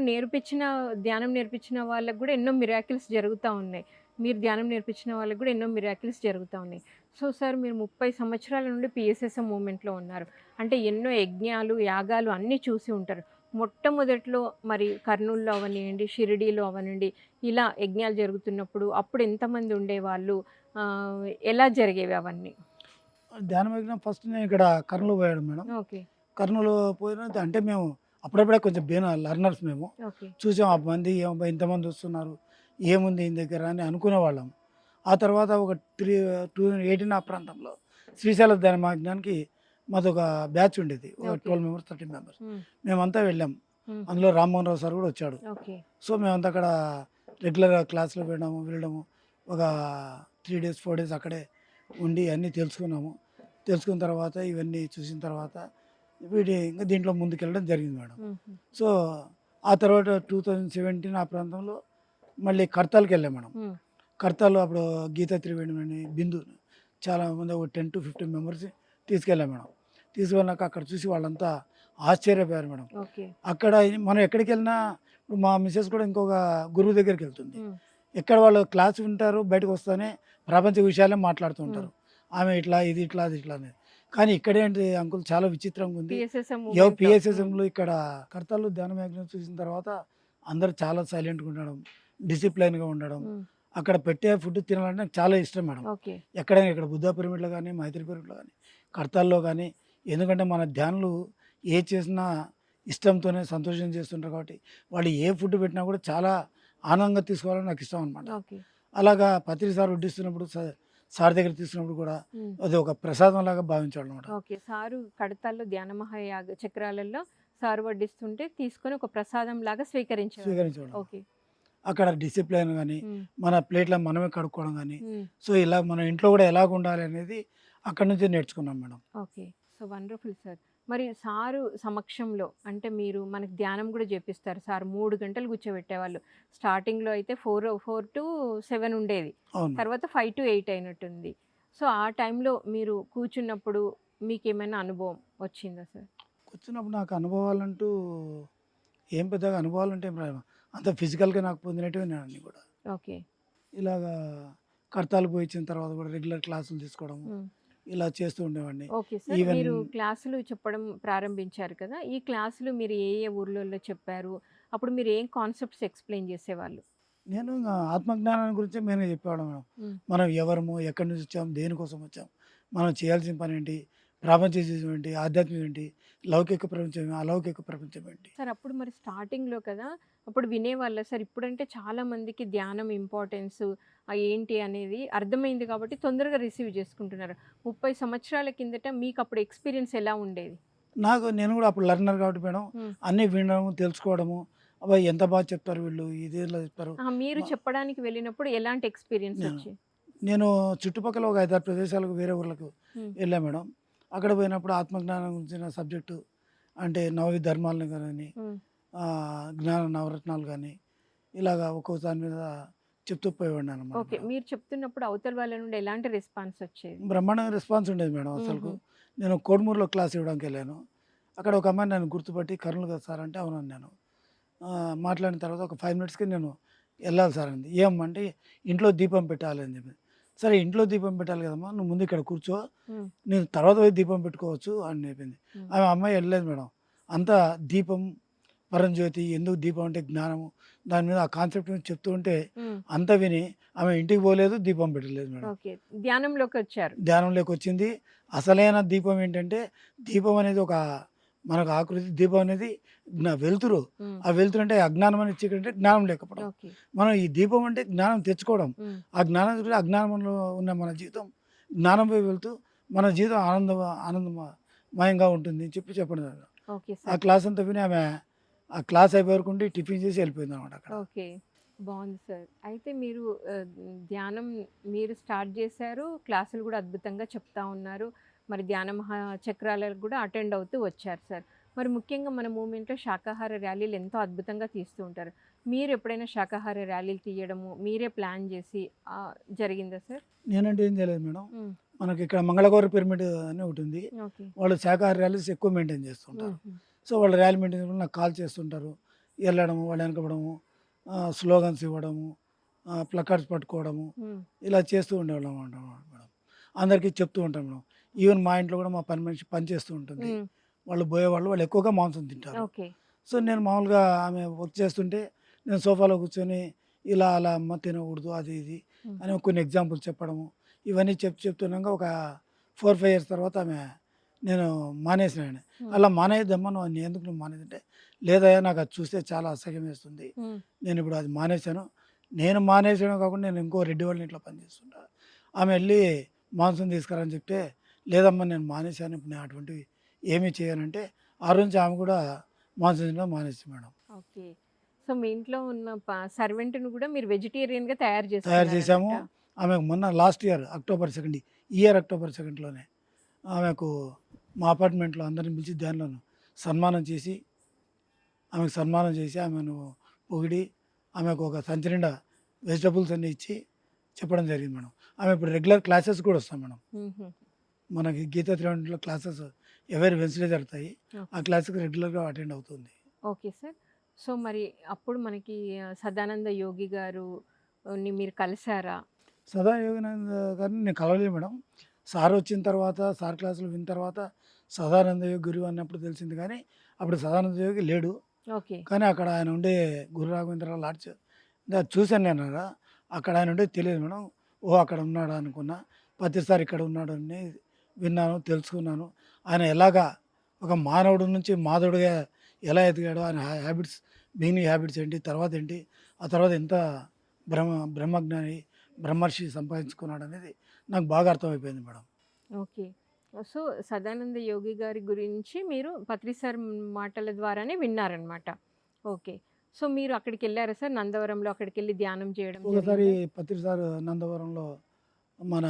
ధ్యానం నేర్పించిన వాళ్ళకి కూడా ఎన్నో మిరాకిల్స్ జరుగుతూ ఉన్నాయి. మీరు ధ్యానం నేర్పించిన వాళ్ళకి కూడా ఎన్నో మిరాకిల్స్ జరుగుతూ ఉన్నాయి. సో సార్ మీరు 30 సంవత్సరాల నుండి పిఎస్ఎస్ఎం మూవ్మెంట్లో ఉన్నారు. అంటే ఎన్నో యజ్ఞాలు, యాగాలు అన్నీ చూసి ఉంటారు. మొట్టమొదట్లో మరి కర్నూలులో అవనివ్వండి, షిరిడీలో అవనండి, ఇలా యజ్ఞాలు జరుగుతున్నప్పుడు అప్పుడు ఎంతమంది ఉండేవాళ్ళు, ఎలా జరిగేవి అవన్నీ? ధ్యానం ఎగ్జామ్ ఫస్ట్ నేను ఇక్కడ కర్నూలు పోయాడు మేడం. ఓకే. కర్నూలు పోయిన అంటే మేము అప్పుడప్పుడే కొంచెం లర్నర్స్ మేము ఓకే. చూసాం, ఆ మంది ఇంతమంది వస్తున్నారు, ఏముంది ఈయన దగ్గర అని అనుకునేవాళ్ళం. ఆ తర్వాత ఒక 2018 ఆ ప్రాంతంలో శ్రీశైల ధ్యానమాగ్ఞానికి మాది ఒక బ్యాచ్ ఉండేది, ఒక ఓకే. 12 members 13 members. ఉమ్, మేమంతా వెళ్ళాం. ఉమ్, అందులో రామ్మోహన్ రావు సార్ కూడా వచ్చాడు. ఓకే. సో మేమంతా అక్కడ రెగ్యులర్గా క్లాస్లో వెళ్ళడము ఒక 3 days 4 days అక్కడే ఉండి అన్నీ తెలుసుకున్నాము. తెలుసుకున్న తర్వాత ఇవన్నీ చూసిన తర్వాత ఇంకా దీంట్లో ముందుకెళ్ళడం జరిగింది మేడం. ఉమ్, సో ఆ తర్వాత 2017 ఆ ప్రాంతంలో మళ్ళీ కర్తాల్కి వెళ్ళాం మేడం. ఉమ్, కర్తాల్లో అప్పుడు గీతా త్రివేణి అని బిందు చాలామంది ఒక 10 to 15 మెంబర్స్ తీసుకెళ్ళాం మేడం. తీసుకెళ్ళాక అక్కడ చూసి వాళ్ళంతా ఆశ్చర్యపోయారు మేడం. ఓకే. అక్కడ మనం ఎక్కడికి వెళ్ళినా ఇప్పుడు మా మిస్సెస్ కూడా ఇంకొక గురువు దగ్గరికి వెళ్తుంది. ఉమ్, ఎక్కడ వాళ్ళు క్లాస్ వింటారు, బయటకు వస్తానే ప్రపంచ విషయాలే మాట్లాడుతూ ఉంటారు. ఆమె ఇట్లా, ఇది ఇట్లా, అది ఇట్లా అనేది. కానీ ఇక్కడేంటి అంకుల్ చాలా విచిత్రంగా ఉంది. పిఎస్ఎస్ఎం పిఎస్ఎస్ఎంలో ఇక్కడ కర్తాలు ధ్యాన మ్యాగ్జిన్ చూసిన తర్వాత అందరూ చాలా సైలెంట్గా ఉండడం, డిసిప్లైన్గా ఉండడం, అక్కడ పెట్టే ఫుడ్ తినాలంటే నాకు చాలా ఇష్టం మేడం. ఓకే. ఎక్కడైనా ఇక్కడ బుద్ధ పిరమిడ్లో కానీ, మైత్రి పిరమిడ్లో కానీ, కర్తాల్లో కానీ, ఎందుకంటే మన ధ్యానులు ఏ చేసినా ఇష్టంతోనే సంతోషం చేస్తుంటారు కాబట్టి వాళ్ళు ఏ ఫుడ్ పెట్టినా కూడా చాలా ఆనందంగా తీసుకోవాలని నాకు ఇష్టం అనమాట. ఓకే. అలాగా పత్రి సార్ వడ్డిస్తున్నప్పుడు సార్ దగ్గర తీసుకున్నప్పుడు కూడా అది ఒక ప్రసాదం లాగా భావించాడు అనమాట. ఓకే. సారు కడతాల్లో ధ్యాన మహాయాగ చక్రాలలో సారు వడ్డిస్తుంటే తీసుకొని ఒక ప్రసాదం లాగా స్వీకరించాడు. ఓకే. అక్కడ డిసిప్లైన్ కానీ, ఉమ్, మన ప్లేట్లో మనమే కడుక్కోవడం కానీ, ఉమ్, సో ఇలా మన ఇంట్లో కూడా ఎలాగ ఉండాలి అనేది అక్కడ నుంచే నేర్చుకున్నాం madam. Okay. So wonderful sir. మరి సారు సమక్షంలో అంటే మీరు మనకి ధ్యానం కూడా చేపిస్తారు. సార్ 3 గంటలు కూర్చోబెట్టేవాళ్ళు. స్టార్టింగ్లో అయితే 4 to 7 ఉండేది, అవును. తర్వాత 5 to 8 అయినట్టుంది. సో ఆ టైంలో మీరు కూర్చున్నప్పుడు మీకు ఏమైనా అనుభవం వచ్చిందా సార్? కూర్చున్నప్పుడు నాకు అనుభవాలంటూ ఏం పెద్దగా అనుభవాలు అంటే ఏం రావు. అంత ఫిజికల్గా నాకు పొందినట్టుగా నేను అన్నీ కూడా ఓకే. ఇలాగా కర్తాలు పోయి ఇచ్చిన తర్వాత కూడా రెగ్యులర్ క్లాసులు తీసుకోవడం ఉమ్. ఇలా చేస్తూ ఉండేవాడిని. Okay sir. ఈవెన్ మీరు క్లాసులు చెప్పడం ప్రారంభించారు కదా, ఈ క్లాసులు మీరు ఏ ఏ ఊర్లలో చెప్పారు? అప్పుడు మీరు ఏం కాన్సెప్ట్స్ ఎక్స్ప్లెయిన్ చేసేవాళ్ళు? నేను ఇంకా ఆత్మజ్ఞానాన్ని గురించే మెయిన్గా చెప్పేవాడు మేడం. ఉమ్, మనం ఎవరము, ఎక్కడి నుంచి వచ్చాం, దేనికోసం వచ్చాం, మనం చేయాల్సిన పని ఏంటి, ప్రపంచ జీవితం ఏంటి, ఆధ్యాత్మికం ఏంటి, లౌకిక ప్రపంచం, అలౌకిక ప్రపంచం ఏంటి. సార్ అప్పుడు మరి స్టార్టింగ్లో కదా, అప్పుడు వినేవాళ్ళ సార్? ఇప్పుడంటే చాలా మందికి ధ్యానం ఇంపార్టెన్స్ ఏంటి అనేది అర్థమైంది కాబట్టి తొందరగా రిసీవ్ చేసుకుంటున్నారు. 30 సంవత్సరాల కిందట మీకు అప్పుడు ఎక్స్పీరియన్స్ ఎలా ఉండేది? నేను కూడా అప్పుడు లర్నర్ కాబట్టి మేడం ఉమ్. అన్నీ వినడము, తెలుసుకోవడము, అబ్బాయి ఎంత బాగా చెప్తారు వీళ్ళు, ఇదేలా చెప్తారు. మీరు చెప్పడానికి వెళ్ళినప్పుడు ఎలాంటి ఎక్స్పీరియన్స్ నేను- వచ్చి? నేను చుట్టుపక్కల ఒక 5-6 ప్రదేశాలకు వేరే ఊర్లకు వెళ్ళా మేడం. అక్కడ పోయినప్పుడు ఆత్మజ్ఞానం గురించిన సబ్జెక్టు అంటే నవవి ధర్మాలను కానీ, జ్ఞాన నవరత్నాలు కానీ, ఇలాగా ఒక్కో దాని మీద చెప్తూ పోయేవాడిని ఓకే. అనమాట. మీరు చెప్తున్నప్పుడు అవతల వాళ్ళ నుండి ఎలాంటి రెస్పాన్స్ వచ్చేది? బ్రహ్మాండంగా రెస్పాన్స్ ఉండేది మేడం. అసలుకు నేను కోడుమూరులో క్లాస్ ఇవ్వడానికి వెళ్ళాను. అక్కడ ఒక అమ్మాయి నన్ను గుర్తుపట్టి కర్నూలు కదా సార్ అంటే అవునని నేను మాట్లాడిన తర్వాత ఒక 5 minutesకి నేను వెళ్ళాలి సార్ అంది. ఏమంటే ఇంట్లో దీపం పెట్టాలి అని చెప్పి. సరే ఇంట్లో దీపం పెట్టాలి కదమ్మా, నువ్వు ముందు ఇక్కడ కూర్చో, నేను తర్వాత పోయి దీపం పెట్టుకోవచ్చు అని చెప్పింది. ఆమె అమ్మాయి వెళ్ళలేదు మేడం. అంతా దీపం, పరంజ్యోతి, ఎందుకు దీపం అంటే జ్ఞానము, దాని మీద ఆ కాన్సెప్ట్ చెప్తూ ఉంటే అంతా విని ఆమె ఇంటికి పోలేదు, దీపం పెట్టలేదు మేడం. ఓకే. ధ్యానంలోకి వచ్చారు. ధ్యానంలోకి వచ్చింది. అసలైన దీపం ఏంటంటే, దీపం అనేది ఒక మనకు ఆకృతి, దీపం అనేది వెలుతురు. ఉమ్, ఆ వెలుతురు అంటే అజ్ఞానం అనేది చీకటి అంటే జ్ఞానం లేకపోవడం. ఓకే. మనం ఈ దీపం అంటే జ్ఞానం తెచ్చుకోవడం. ఉమ్, ఆ జ్ఞానం ద్వారా అజ్ఞానంలో ఉన్న మన జీవితం జ్ఞానంపై వెళ్తూ మన జీవితం ఆనందమయంగా ఉంటుంది అని చెప్పడం జరిగింది. ఓకే ఆ సార్. క్లాస్ అంతా విని ఆమె ఆ క్లాస్ అయిపోయే వరకు ఉండి టిఫిన్ చేసి వెళ్ళిపోయిందనమాట అక్కడ. ఓకే. బాగుంది సార్. అయితే మీరు ధ్యానం మీరు స్టార్ట్ చేశారు. క్లాసులు కూడా అద్భుతంగా చెప్తా ఉన్నారు. మరి ధ్యాన మహాచక్రాలకు కూడా అటెండ్ అవుతూ వచ్చారు సార్. మరి ముఖ్యంగా మన మూవ్‌మెంట్‌లో శాకాహార ర్యాలీలు ఎంతో అద్భుతంగా తీస్తూ ఉంటారు. మీరు ఎప్పుడైనా శాకాహార ర్యాలీలు తీయడము, మీరే ప్లాన్ చేసి జరిగిందా సార్? నేనంటే ఏం చేయలేదు మేడం. హ్మ్. మనకి ఇక్కడ మంగళగౌరి పిరమిడ్ అని ఒకటి ఉంది. ఓకే. వాళ్ళు శాకాహార ర్యాలీస్ ఎక్కువ మెయింటైన్ చేస్తుంటారు. హుహు. సో వాళ్ళు ర్యాలీ మెయింటైన్ చేసినప్పుడు నాకు కాల్ చేస్తుంటారు. వెళ్ళడము, వాళ్ళు వెనకపడము, స్లోగన్స్ ఇవ్వడము, ప్లకార్డ్స్ పట్టుకోవడము, హ్మ్. ఇలా చేస్తూ ఉండేవాళ్ళం అన్నమాట మేడం. అందరికీ చెప్తూ ఉంటాం మేడం. ఈవెన్ మా ఇంట్లో కూడా మా పని మనిషి పని చేస్తూ ఉంటుంది. హ్మ్. వాళ్ళు పోయేవాళ్ళు, వాళ్ళు ఎక్కువగా మాంసం తింటారు. ఓకే. సో నేను మామూలుగా ఆమె వర్క్ చేస్తుంటే నేను సోఫాలో కూర్చొని ఇలా అలా అమ్మ తినకూడదు అది ఇది హ్మ్. అని కొన్ని ఎగ్జాంపుల్స్ చెప్పడము, ఇవన్నీ చెప్తున్నాక ఒక 4-5 ఇయర్స్ తర్వాత ఆమె నేను మానేసినాను. హ్మ్. అలా మానేద్దామా నువ్వు ఎందుకు నువ్వు మానేదంటే, లేదయ్యా నాకు అది చూస్తే చాలా అసహ్యం వేస్తుంది, హ్మ్. నేను ఇప్పుడు అది మానేశాను. నేను మానేసాను కాకుండా నేను ఇంకో రెడ్డి వాళ్ళ ఇంట్లో పనిచేస్తుంటా, ఆమె వెళ్ళి మాంసం తీసుకురా అని చెప్తే, లేదమ్మా నేను మానేశాను, ఇప్పుడు నేను అటువంటివి ఏమీ చేయనంటే, ఆ రోజు నుంచి ఆమె కూడా మాంసం తినడం మానేసి మేడం. ఓకే. సో, మీ ఇంట్లో ఉన్న సర్వెంట్‌ని గూడా మీరు వెజిటేరియన్‌గా తయారు తయారు చేశాము. చేసుకున్నారనమాట. ఆమెకు మొన్న లాస్ట్ ఇయర్ అక్టోబర్ 2 ఈ ఇయర్ అక్టోబర్ 2లోనే ఆమెకు మా అపార్ట్మెంట్‌లో అందరిని పిలిచి ధ్యానంలోను సన్మానం చేసి, ఆమెను పొగిడి, ఆమెకు ఒక సంచి నిండా వెజిటబుల్స్ అన్నీ ఇచ్చి చెప్పడం జరిగింది మేడం. ఆమె ఇప్పుడు రెగ్యులర్ క్లాసెస్ కూడా వస్తాం మేడం. హుహు. మనకి గీతా త్రివేణిలో క్లాసెస్ ఎవరీ వెన్స్‌డే జరుగుతాయి. ఓకే. ఆ క్లాస్‌కి రెగ్యులర్‌గా అటెండ్ అవుతుంది. Okay sir. సో, మరి అప్పుడు మనకి సదానంద యోగి గారు ని మీరు కలిసారా? సదా యోగానంద గారిని నేను కలవలేదు మేడం. సార్ వచ్చిన తర్వాత, సార్ క్లాసులు విన్న తర్వాత సదానంద యోగి గురువు అన్నప్పుడు తెలిసింది కానీ, అప్పుడు సదానంద యోగి లేడు. ఓకే. కానీ అక్కడ ఆయన ఉండే గురు రాఘవేంద్రరావు లాడ్జ్ అది చూశాను నేను ఆడ. అక్కడ ఆయన ఉండేది తెలియదు మేడం. ఓహో! అక్కడ ఉన్నాడా అనుకున్నా. ప్రతిసారి ఇక్కడ ఉన్నాడు అని విన్నాను, తెలుసుకున్నాను. ఆయన ఎలాగా ఒక మానవుడి నుంచి మాధవుడిగా ఎలా ఎదిగాడో, ఆయన హ్యాబిట్స్, బిగినింగ్ హ్యాబిట్స్ ఏంటి, తర్వాత ఏంటి, ఆ తర్వాత ఎంత బ్రహ్మజ్ఞాని, బ్రహ్మర్షి సంపాదించుకున్నాడనేది నాకు బాగా అర్థమైపోయింది మేడం. ఓకే. సో, సదానంద యోగి గారి గురించి మీరు పత్రి సార్ మాటల ద్వారానే విన్నారనమాట. ఓకే. సో, మీరు అక్కడికెళ్లారా సార్? నందవరంలో అక్కడికెళ్లి ధ్యానం చేయడం ఒకసారి జరిగిందా? పత్రి సార్ నందవరంలో మన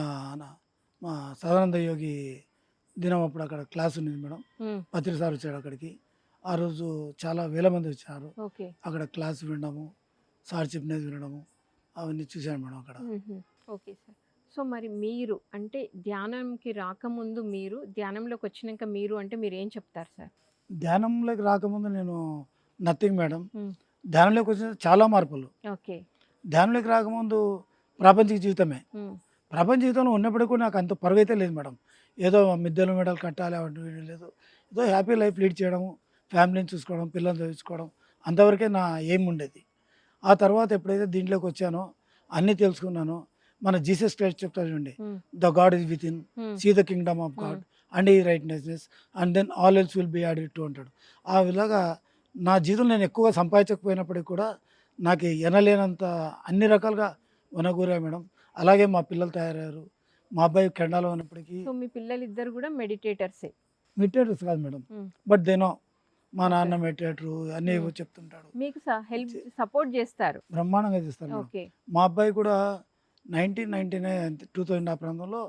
మా సదానంద యోగి దినం అప్పుడు అక్కడ క్లాస్ ఉన్నది మేడం. హ్మ్. పత్రి సార్ వచ్చాడు అక్కడికి. ఆ రోజు చాలా వేల మంది వచ్చారు. ఓకే. అక్కడ క్లాస్ వినడము, సార్ చెప్పినది వినడము, అవన్నీ చూశాను మేడం అక్కడ. హుహు. Okay sir. సో, మరి మీరు అంటే ధ్యానంకి రాకముందు మీరు, ధ్యానంలోకొచ్చినంక మీరు అంటే మీరేం చెప్తారు సార్? ధ్యానంలోకి రాకముందు నేను నథింగ్ మేడం. హ్మ్. ధ్యానంలోకి వచ్చిన చాలా మార్పులు. ఓకే. ధ్యానంలోకి రాకముందు ప్రాపంచిక జీవితమే. హ్మ్. ప్రపంచ జీవితంలో ఉన్నప్పటికీ కూడా నాకు అంత పరుగైతే లేదు మేడం. ఏదో మిద్దెలు మెడలు కట్టాలి అటువంటివి లేదు. ఏదో హ్యాపీ లైఫ్ లీడ్ చేయడము, ఫ్యామిలీని చూసుకోవడం, పిల్లల్ని చదివించుకోవడం, అంతవరకే నా ఎయిమ్ ఉండేది. ఆ తర్వాత ఎప్పుడైతే దీంట్లోకి వచ్చానో, అన్నీ తెలుసుకున్నానో, మన జీసస్ క్రైస్ట్ చెప్తారు చూడండి, hmm. The God is within, hmm. See the kingdom of hmm. God and ఈ righteousness and then all else will be added to అంటాడు. ఆ విధంగా నా జీవితంలో నేను ఎక్కువగా సంపాదించకపోయినప్పటికీ కూడా నాకు ఎనలేనంత అన్ని రకాలుగా వనగూరాయి మేడం. అలాగే మా పిల్లలు తయారయ్యారు. మా అబ్బాయి కెనడాలో ఉన్నప్పటికీ సో, మీ పిల్లలిద్దరు గూడా మెడిటేటర్సే. మెడిటేటర్స్ కాదు మేడం. హ్మ్. But they know. మా ఓకే. నాన్న మెడిటేటరు అన్నీ ఏవో హ్మ్. చెప్తుంటాడు. మీకు సపోర్ట్ జేస్తారు. బ్రహ్మాండంగా చేస్తారు మేడం. ఓకే. మా అబ్బాయి కూడా 1999 2000 ఆ ప్రాంతంలో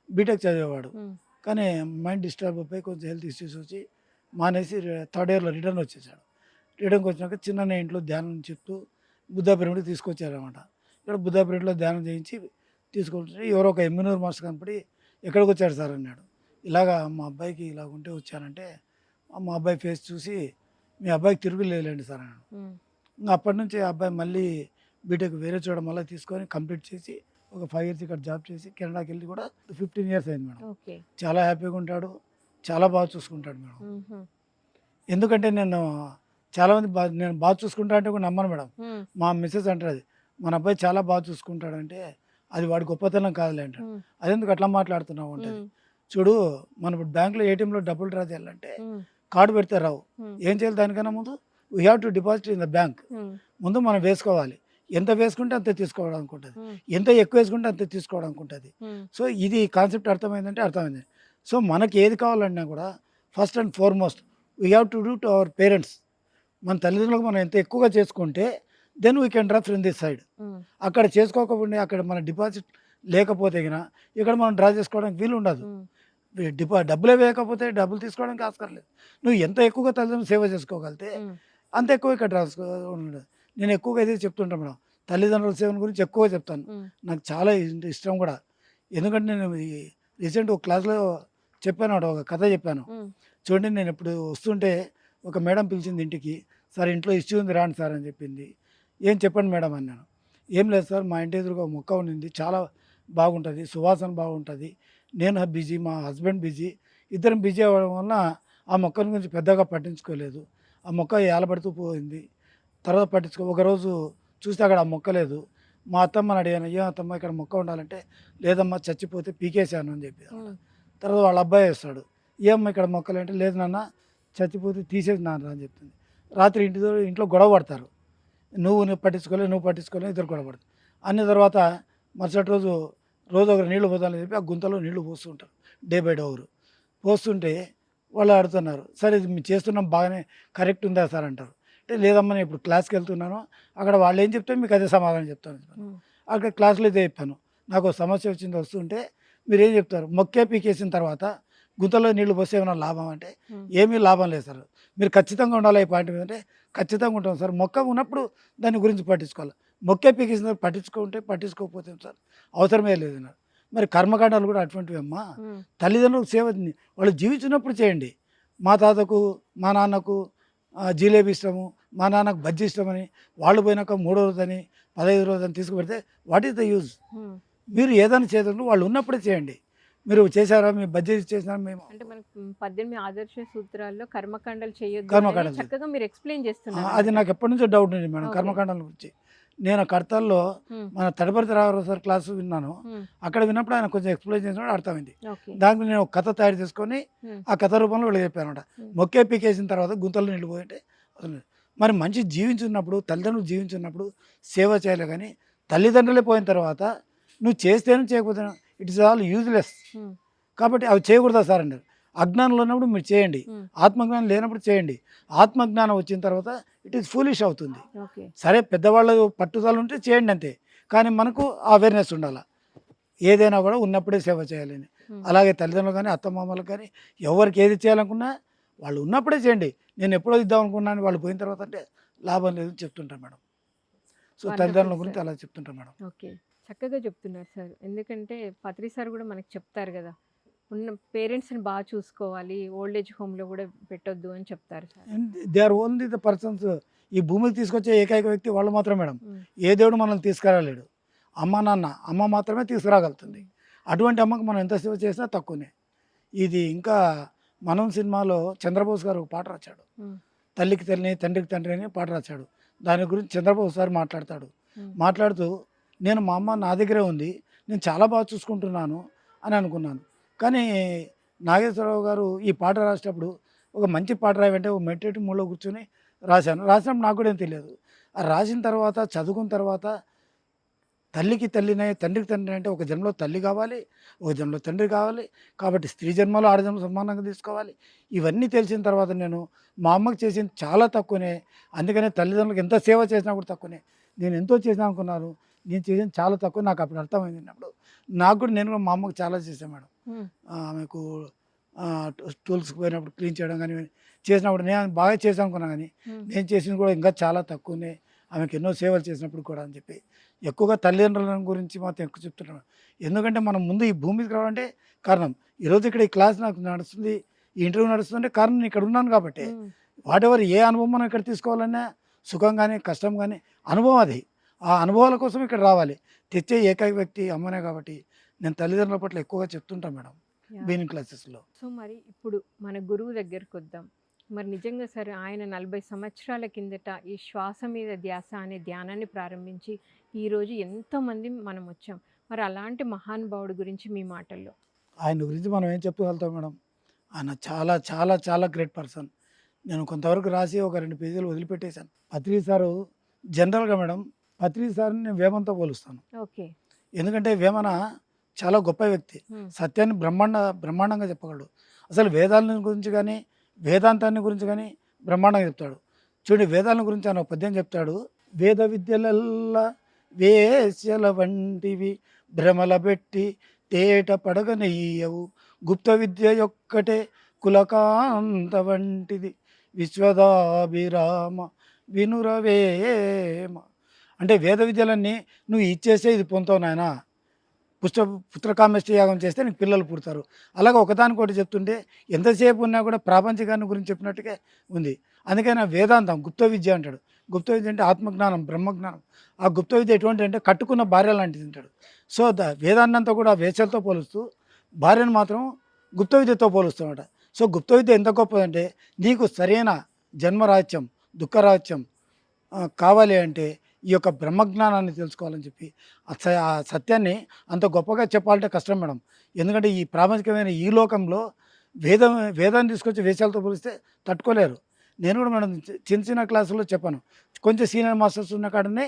బీటెక్ చదివేవాడు. హ్మ్. కానీ మైండ్ డిస్టర్బ్ అయిపోయి కొంచెం హెల్త్ ఇష్యూస్ వచ్చి మానేసి థర్డ్ ఇయర్‌లో రిటర్న్ వచ్చేసాడు. రిటర్న్‌కి వచ్చినాక చిన్ననే ఇంట్లో ధ్యానం చెప్తూ బుద్ధా పిరమిడ్‌కి తీసుకొచ్చారనమాట. ఇక్కడ బుద్ధా పిరమిడ్‌లో ధ్యానం చేయించి తీసుకొచ్చి ఎవరో ఒక ఎమ్మినూరు మాస్టర్ కనపడి, "ఎక్కడికొచ్చారు సార్" అన్నాడు. ఇలాగా మా అబ్బాయికి ఇలాగుంటే వచ్చానంటే, మా అబ్బాయి ఫేస్ చూసి, "మీ అబ్బాయికి తిరుగులేదులెండి సార్" అన్నాడు. హ్మ్. ఇంక అప్పటి నుంచి ఆ అబ్బాయి మళ్ళీ బీటెక్ వేరే చోట మళ్ళీ తీసుకొని కంప్లీట్ చేసి ఒక 5 ఇయర్స్ ఇక్కడ జాబ్ చేసి కెనడాకి వెళ్ళి కూడా 15 ఇయర్స్ అయింది మేడం. ఓకే. చాలా హ్యాపీగా ఉంటాడు. చాలా బాగా చూసుకుంటాడు మేడం. హుహు. ఎందుకంటే చాలామంది నేను బాగా చూసుకుంటా అంటే కూడా నమ్మను మేడం. హ్మ్. మా మిసెస్ అంటారు, మన అబ్బాయి చాలా బాగా చూసుకుంటాడంటే అది వాడి గొప్పతనం కాదులే అంటాడు. హ్మ్. అదెందుకు అట్లా మాట్లాడుతున్నావు అంటది. హ్మ్. చూడు మనం ఇప్పుడు బ్యాంకులో ఏటీఎంలో డబ్బులు డ్రా చేయాలంటే ఉమ్, కార్డు పెడితే రావు. ఉమ్, ఏం చేయాలి దానికన్నా ముందు? We have to deposit in the bank. Um, ముందు మనం వేసుకోవాలి. ఎంత వేసుకుంటే అంతే తీసుకోవడానికి ఉంటుంది. ఉమ్, ఎంత ఎక్కువ వేసుకుంటే అంతే తీసుకోవడానికి ఉంటుంది. ఉమ్, సో ఇది కాన్సెప్ట్ అర్థమైందంటే అర్థమైంది. సో మనకి ఏది కావాలన్నా కూడా first and foremost we have to do to our parents. మన తల్లిదండ్రులకు మనం ఎంత ఎక్కువగా చేసుకుంటే then we can draw from this side. Um, అక్కడ చేసుకోకపోతే అక్కడ మన డిపాజిట్ లేకపోతే గిన ఇక్కడ మనం డ్రా చేసుకోవడానికి వీలు ఉండదు. ఉమ్, డబ్బులే వేయకపోతే డబ్బులు తీసుకోవడానికి ఆస్కారం లేదు. నువ్వు ఎంత ఎక్కువగా తల్లిదండ్రులు సేవ చేసుకోగలితే ఉమ్, అంత ఎక్కువ ఇక్కడ ఉండదు. నేను ఎక్కువగా ఇదే చెప్తుంటాను మేడం, తల్లిదండ్రుల సేవల గురించి ఎక్కువగా చెప్తాను. ఉమ్, నాకు చాలా ఇష్టం కూడా. ఎందుకంటే నేను ఈ రీసెంట్ ఒక క్లాస్లో చెప్పాను, ఒక కథ చెప్పాను. ఉమ్, చూడండి, నేను ఇప్పుడు వస్తుంటే ఒక మేడం పిలిచింది ఇంటికి. సార్ ఇంట్లో ఇష్యూ ఉంది రాండి సార్ అని చెప్పింది. ఏం చెప్పండి మేడం అన్నాను. ఏం లేదు సార్, మా ఇంటి ఎదురుగా ఒక మొక్క ఉండింది, చాలా బాగుంటుంది, సువాసన బాగుంటుంది. నేను బిజీ, మా హస్బెండ్ బిజీ, ఇద్దరం బిజీ అవ్వడం వల్ల ఆ మొక్కల గురించి పెద్దగా పట్టించుకోలేదు. ఆ మొక్క ఏలబడుతూ పోయింది. తర్వాత ఒకరోజు చూస్తే అక్కడ ఆ మొక్క లేదు. మా అత్తమ్మని అడిగాను, ఏం అత్తమ్మ ఇక్కడ మొక్క ఉండాలంటే, లేదమ్మా చచ్చిపోతే పీకేశాను అని చెప్పి. ఉమ్, తర్వాత వాళ్ళ అబ్బాయి వేస్తాడు, ఏమ్మా ఇక్కడ మొక్కలు అంటే, లేదు నాన్న చచ్చిపోతే తీసేసి నాన్న అని చెప్తుంది. రాత్రి ఇంట్లో గొడవ పడతారు. నువ్వు పట్టించుకోలేదు, ఇద్దరు గొడవ పడతారు. అన్న తర్వాత మరుసటి రోజు ఒక నీళ్లు పోతాలని చెప్పి ఆ గుంతలో నీళ్లు పోస్తుంటారు. డే బై డే పోస్తుంటే వాళ్ళు ఆడుతున్నారు. సరే ఇది మేము చేస్తున్నాం బాగానే కరెక్ట్ ఉందా సార్ అంటారు. అంటే లేదమ్మా నేను ఇప్పుడు క్లాస్కి వెళ్తున్నాను, అక్కడ వాళ్ళు ఏం చెప్తే మీకు అదే సమాధానం చెప్తాను. ఉమ్, అక్కడ క్లాస్లో ఇదే చెప్పాను, నాకు ఒక సమస్య వచ్చింది, వస్తుంటే మీరు ఏం చెప్తారు, మొక్కే పీకేసిన తర్వాత గుంతలో నీళ్లు పోస్తే ఏమైనా లాభం అంటే ఉమ్, ఏమీ లాభం లేదు సార్, మీరు ఖచ్చితంగా ఉండాలి ఈ పాయింట్ మీద అంటే ఖచ్చితంగా ఉంటాం సార్. మొక్క ఉన్నప్పుడు దాని గురించి పట్టించుకోవాలి, మొక్కే పీకేసిన పట్టించుకోకపోతే సార్ అవసరమే లేదు అన్నారు. మరి కర్మకాండాలు కూడా అటువంటివి అమ్మా. ఉమ్, తల్లిదండ్రులకు సేవ వాళ్ళు జీవించినప్పుడు చేయండి. మా తాతకు మా నాన్నకు జిలేబీ ఇష్టము, మా నాన్నకు బజ్జీ ఇష్టమని వాళ్ళు పోయినాక 3వ రోజని 15వ రోజని తీసుకుపెడితే వాట్ ఈస్ ద యూజ్? ఉమ్. మీరు ఏదైనా చేతులు వాళ్ళు ఉన్నప్పుడే చేయండి. మీరు చేశారా, మీ బడ్జెట్ చేసినారా, మేము అంటే మనకు 18 ఆదర్శ సూత్రాల్లో కర్మకాండలు చేయొద్దు అని కర్మకాండలు చక్కగా మీరు ఎక్స్ప్లెయిన్ చేస్తున్నారు అది నాకు ఎప్పటి నుంచో డౌట్ ఉంది మేడం Okay. కర్మకాండాల గురించి. నేను కర్తల్లో ఉమ్, మన తడపతి రావు సార్ క్లాసు విన్నాను. ఉమ్, అక్కడ విన్నప్పుడు ఆయన కొంచెం ఎక్స్ప్లెయిన్ చేసినప్పుడు అర్థమైంది. ఓకే. దానికి నేను ఒక కథ తయారు చేసుకొని ఉమ్, ఆ కథ రూపంలో వీళ్ళు చెప్పాను అనమాట. ఉమ్, మొక్కే పీకేసిన తర్వాత గుంతలు నీళ్ళు పోయింటే అసలు మరి మంచి జీవించున్నప్పుడు, తల్లిదండ్రులు జీవించున్నప్పుడు సేవ చేయాలి. కానీ తల్లిదండ్రులే పోయిన తర్వాత నువ్వు చేస్తేనే చేయకపోతే ఇట్ ఇస్ ఆల్ యూజ్లెస్. ఉమ్, కాబట్టి అవి చేయకూడదా సార్ అన్నారు. అజ్ఞానంలో ఉన్నప్పుడు మీరు చేయండి, ఉమ్, ఆత్మజ్ఞానం లేనప్పుడు చేయండి. ఆత్మజ్ఞానం వచ్చిన తర్వాత ఇట్ ఈస్ ఫూలిష్ అవుతుంది. ఓకే. సరే పెద్దవాళ్ళ పట్టుదల ఉంటే చేయండి అంతే, కానీ మనకు అవేర్నెస్ ఉండాలి. ఏదైనా కూడా ఉన్నప్పుడే సేవ చేయాలని. ఉమ్, అలాగే తల్లిదండ్రులు కానీ అత్తమామలకు కానీ ఎవరికి ఏది చేయాలనుకున్నా వాళ్ళు ఉన్నప్పుడే చేయండి. నేను ఎప్పుడో ఇద్దాం అనుకున్నాను వాళ్ళు పోయిన తర్వాత అంటే లాభం లేదని చెప్తుంటాను మేడం. సో Wonderful, తల్లిదండ్రుల sir. గురించి అలా చెప్తుంటాను మేడం. ఓకే. చక్కగా చెప్తున్నారు సార్. ఎందుకంటే పత్రి సార్ కూడా మనకు చెప్తారు కదా, ఉన్న పేరెంట్స్ని బాగా చూసుకోవాలి, ఓల్డ్ ఏజ్ హోమ్లో కూడా పెట్టొద్దు అని చెప్తారు sir. They are only the persons. ఈ భూమికి తీసుకొచ్చే ఏకైక వ్యక్తి వాళ్ళు మాత్రమే మేడం. ఉమ్, ఏ దేవుడు మనల్ని తీసుకురాలేడు. అమ్మ మాత్రమే తీసుకురాగలుగుతుంది. అటువంటి అమ్మకు మనం ఎంత సేవ చేసినా తక్కువనే. ఇది ఇంకా మనం సినిమాలో చంద్రబోస్ గారు ఒక పాట రాశాడు, ఉమ్, తల్లికి తల్లిని తండ్రికి తండ్రి అని పాట రాశాడు. దాని గురించి చంద్రబోస్ సార్ మాట్లాడతాడు. ఉమ్, మాట్లాడుతూ నేను మా అమ్మ నా దగ్గరే ఉంది, నేను చాలా బాగా చూసుకుంటున్నాను అని అనుకున్నాను. కానీ నాగేశ్వరరావు గారు ఈ పాట రాసేటప్పుడు ఒక మంచి పాట రాయంటే ఒక మెడిటేటివ్ మూడ్లో కూర్చొని రాసినప్పుడు నాకు కూడా ఏం తెలియదు. ఆ రాసిన తర్వాత చదువుకున్న తర్వాత తల్లికి తల్లినే తండ్రికి తండ్రి అంటే ఒక జన్మలో తల్లి కావాలి, ఒక జన్మలో తండ్రి కావాలి. కాబట్టి స్త్రీ జన్మలో ఆడ జన్మలో సమానంగా తీసుకోవాలి. ఇవన్నీ తెలిసిన తర్వాత నేను మా అమ్మకి చేసింది చాలా తక్కువనే. అందుకనే తల్లిదండ్రులకు ఎంత సేవ చేసినా కూడా తక్కువనే. నేను ఎంతో చేసినా అనుకున్నాను, నేను చేసింది చాలా తక్కువ. నాకు అప్పుడు అర్థమైంది. అప్పుడు నాకు కూడా నేను కూడా మా అమ్మకి చాలా చేశాను మేడం. ఉమ్, ఆమెకు టూల్స్కి పోయినప్పుడు క్లీన్ చేయడం కానీ చేసినప్పుడు నేను బాగా చేశాను అనుకున్నాను. కానీ ఉమ్, నేను చేసింది కూడా ఇంకా చాలా తక్కువనే. ఆమెకు ఎన్నో సేవలు చేసినప్పుడు కూడా అని చెప్పి ఎక్కువగా తల్లిదండ్రుల గురించి మాత్రం ఎక్కువ చెప్తున్నాను. ఎందుకంటే మనం ముందు ఈ భూమికి రావాలంటే కారణం, ఈరోజు ఇక్కడ ఈ క్లాస్ నాకు నడుస్తుంది, ఈ ఇంటర్వ్యూ నడుస్తుంటే కారణం నేను ఇక్కడ ఉన్నాను కాబట్టి. ఉమ్, వాటెవర్ ఏ అనుభవం మనం ఇక్కడ తీసుకోవాలన్నా, సుఖం కానీ కష్టం కానీ అనుభవం అది. ఆ అనుభవాల కోసం ఇక్కడ రావాలి. తెచ్చే ఏకైక వ్యక్తి అమ్మనే. కాబట్టి నేను తల్లిదండ్రుల పట్ల ఎక్కువగా చెప్తుంటాను మేడం యా. బీనింగ్ క్లాసెస్లో. సో మరి ఇప్పుడు మన గురువు దగ్గరికి వద్దాం. మరి నిజంగా సరే ఆయన 40 సంవత్సరాల కిందట ఈ శ్వాస మీద ధ్యాస అనే ధ్యానాన్ని ప్రారంభించి ఈరోజు ఎంతోమంది మనం వచ్చాం. మరి అలాంటి మహానుభావుడి గురించి మీ మాటల్లో. ఆయన గురించి మనం ఏం చెప్పగలుగుతాం మేడం. ఆయన చాలా చాలా చాలా గ్రేట్ పర్సన్. నేను కొంతవరకు రాసి ఒక 2 పేజీలు వదిలిపెట్టేశాను. పత్రి సారు జనరల్‌గా మేడం, పత్రి సార్‌ని నేను వేమనతో పోలుస్తాను. ఓకే. ఎందుకంటే వేమన చాలా గొప్ప వ్యక్తి. హ్మ్. సత్యాన్ని బ్రహ్మాండంగా చెప్పగలడు. అసలు వేదాలని గురించి గానీ, వేదాంతాన్ని గురించి గానీ బ్రహ్మాండంగా చెప్తాడు. చూడండి వేదాల గురించి ఆయన ఒక పద్యం చెప్తాడు. వేద విద్యలల్లా వేశ్యల వంటివి భ్రమలబెట్టి తేట పడగనెయ్యవు. గుప్త విద్య యొక్కటే కులకాంత వంటిది విశ్వదాభిరామ వినురవేమ. అంటే వేద విద్యలన్నీ నువ్వు ఇచ్చేస్తే ఇది పొందుతావు నాయనా. పుత్రకామేష్టి యాగం చేస్తే నీకు పిల్లలు పుడతారు. అలాగే ఒకదానికొకటి చెప్తుంటే ఎంతసేపు ఉన్నా కూడా ప్రాపంచికాన్ని గురించి చెప్పినట్టుగా ఉంది. అందుకని వేదాంతం గుప్త విద్య అంటాడు. గుప్త విద్య అంటే ఆత్మజ్ఞానం, బ్రహ్మజ్ఞానం. ఆ గుప్త విద్య ఎటువంటి అంటే కట్టుకున్న భార్య లాంటిది అంటాడు. సో వేదాన్నంతా కూడా వేషలతో పోలుస్తూ భార్యను మాత్రం గుప్త విద్యతో పోలుస్తామట. సో గుప్త విద్య ఎంత గొప్పదంటే నీకు సరైన జన్మరాహిత్యం, దుఃఖరాహిత్యం కావాలి అంటే ఈ యొక్క బ్రహ్మజ్ఞానాన్ని తెలుసుకోవాలని చెప్పి ఆ సత్యాన్ని అంత గొప్పగా చెప్పాలంటే కష్టం మేడం. ఎందుకంటే ఈ ప్రాపంచికమైన ఈ లోకంలో వేదాన్ని తీసుకొచ్చి వేషాలతో పోలిస్తే తట్టుకోలేరు. నేను కూడా మేడం చిన్న చిన్న క్లాసుల్లో చెప్పాను. కొంచెం సీనియర్ మాస్టర్స్ ఉన్న కాడనే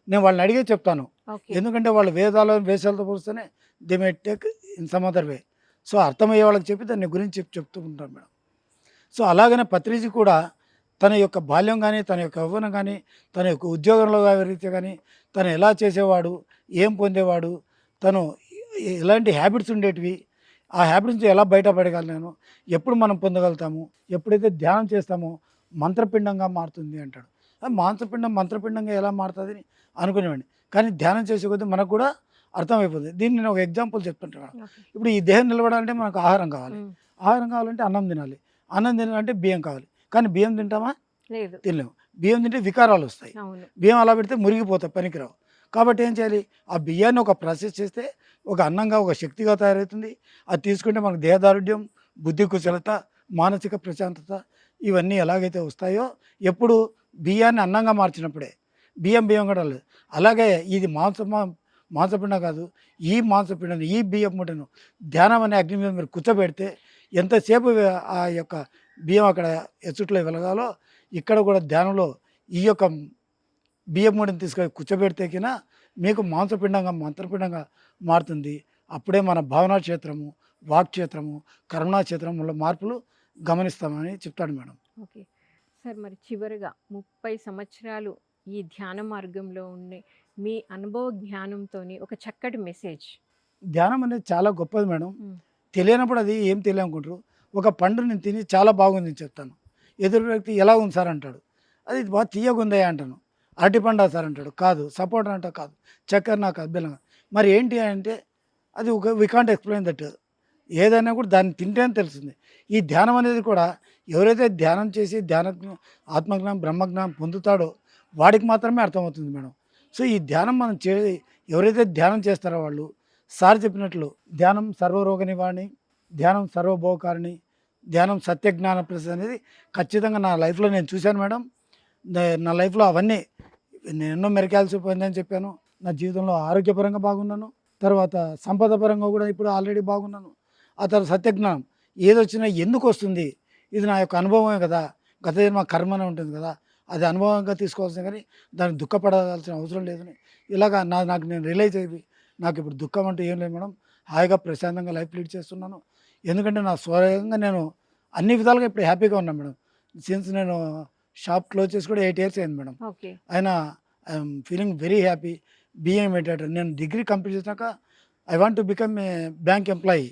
నేను వాళ్ళని అడిగే చెప్తాను. ఓకే. ఎందుకంటే వాళ్ళు వేషాలతో పోలిస్తేనే they may take in some other way. So అర్థమయ్యే వాళ్ళకి చెప్పి దాన్ని గురించి చెప్తూ ఉంటాను మేడం. సో అలాగనే పత్రిజీ కూడా తన యొక్క బాల్యం కానీ, తన యొక్క యవ్వనం కానీ, తన యొక్క ఉద్యోగంలో రీత్యా కానీ, తను ఎలా చేసేవాడు, ఏం పొందేవాడు, తను ఎలాంటి హ్యాబిట్స్ ఉండేటివి, ఆ హ్యాబిట్స్ నుంచి ఎలా బయటపడగలను, ఎప్పుడు మనం పొందగలుగుతాము, ఎప్పుడైతే ధ్యానం చేస్తామో మంత్రపిండంగా మారుతుంది అంటాడు. మంత్రపిండంగా ఎలా మారుతుంది అని అనుకునేవాడిని. కానీ ధ్యానం చేసే కొద్దీ మనకు కూడా అర్థమైపోతుంది. దీన్ని నేను ఒక ఎగ్జాంపుల్ చెప్తుంటాను. ఇప్పుడు ఈ దేహం నిలబడాలంటే మనకు ఆహారం కావాలి. ఆహారం కావాలంటే అన్నం తినాలి. అన్నం తినాలంటే బియ్యం కావాలి. కానీ బియ్యం తింటామా? లేదు. తినలేము. బియ్యం తింటే వికారాలు వస్తాయి. బియ్యం అలా పెడితే మురిగిపోతాయి, పనికిరావు. కాబట్టి ఏం చేయాలి? ఆ బియ్యాన్ని ఒక ప్రాసెస్ చేస్తే ఒక అన్నంగా, ఒక శక్తిగా తయారవుతుంది. అది తీసుకుంటే మనకు దేహదారుఢ్యం, బుద్ధి కుశలత, మానసిక ప్రశాంతత ఇవన్నీ ఎలాగైతే వస్తాయో ఎప్పుడు బియ్యాన్ని అన్నంగా మార్చినప్పుడే. బియ్యం కూడా లేదు. అలాగే ఇది మాంసపిండం కాదు. ఈ మాంసపిండను, ఈ బియ్యం ముట్టను ధ్యానం అనే అగ్ని మీద మీరు కూర్చోబెడితే ఎంతసేపు ఆ యొక్క బియ్యం అక్కడ ఎచ్చుట్లో వెలగాలో ఇక్కడ కూడా ధ్యానంలో ఈ యొక్క బియ్యం మూడిని తీసుకొని కూర్చోబెడితే కినా మీకు మాంసపిండంగా, మంత్రపిండంగా మారుతుంది. అప్పుడే మన భావనా క్షేత్రము, వాక్ క్షేత్రము, కరుణా క్షేత్రంలో మార్పులు గమనిస్తామని చెప్తాడు మేడం. ఓకే సార్, మరి చివరిగా 30 సంవత్సరాలు ఈ ధ్యాన మార్గంలో ఉండే మీ అనుభవ జ్ఞానంతో ఒక చక్కటి మెసేజ్. ధ్యానం అనేది చాలా గొప్పది మేడం. తెలియనప్పుడు అది ఏం తెలియనుకుంటారు. ఒక పండు నేను తిని చాలా బాగుంది చెప్తాను. ఎదురు వ్యక్తి ఎలా ఉంది సార్ అంటాడు. అది బాగా తీయగుందయ్యా అంటాను. అరటిపండా సార్ అంటాడు. కాదు. సపోటా అంటే కాదు. చక్కెర నాకు అభ్యంగా. మరి ఏంటి అంటే అది ఒక వి కాంట్ ఎక్స్ప్లెయిన్ దట్. ఏదైనా కూడా దాన్ని తింటేనే తెలుస్తుంది. ఈ ధ్యానం అనేది కూడా ఎవరైతే ధ్యానం చేసి ఆత్మజ్ఞానం, బ్రహ్మజ్ఞానం పొందుతాడో వాడికి మాత్రమే అర్థమవుతుంది మేడం. సో ఈ ధ్యానం మనం ఎవరైతే ధ్యానం చేస్తారో వాళ్ళు సార్ చెప్పినట్లు ధ్యానం సర్వరోగ నివారణి, ధ్యానం సర్వభోకారిణి, ధ్యానం సత్యజ్ఞాన ప్రసాద్ అనేది ఖచ్చితంగా నా లైఫ్లో నేను చూశాను మేడం. నా లైఫ్లో అవన్నీ నేను ఎన్నో మెరికాల్సి పోయిందని చెప్పాను. నా జీవితంలో ఆరోగ్యపరంగా బాగున్నాను. తర్వాత సంపద పరంగా కూడా ఇప్పుడు ఆల్రెడీ బాగున్నాను. ఆ తర్వాత సత్యజ్ఞానం ఏదొచ్చినా ఎందుకు వస్తుంది, ఇది నా యొక్క అనుభవమే కదా, గత జన్మ కర్మనే ఉంటుంది కదా, అది అనుభవంగా తీసుకోవాల్సింది కానీ దానికి దుఃఖపడాల్సిన అవసరం లేదని ఇలాగా నాకు నేను రియలైజ్ అయ్యి నాకు ఇప్పుడు దుఃఖం అంటూ ఏం లేదు మేడం. హాయిగా ప్రశాంతంగా లైఫ్ లీడ్ చేస్తున్నాను. ఎందుకంటే నా స్వయంగా నేను అన్ని విధాలుగా ఇప్పుడు హ్యాపీగా ఉన్నాను మేడం. సిన్స్ నేను షాప్ క్లోజ్ చేసి కూడా 8 years అయింది మేడం. అయినా I'm feeling very happy. Being meditator. నేను డిగ్రీ కంప్లీట్ చేసినాక I want to become a bank employee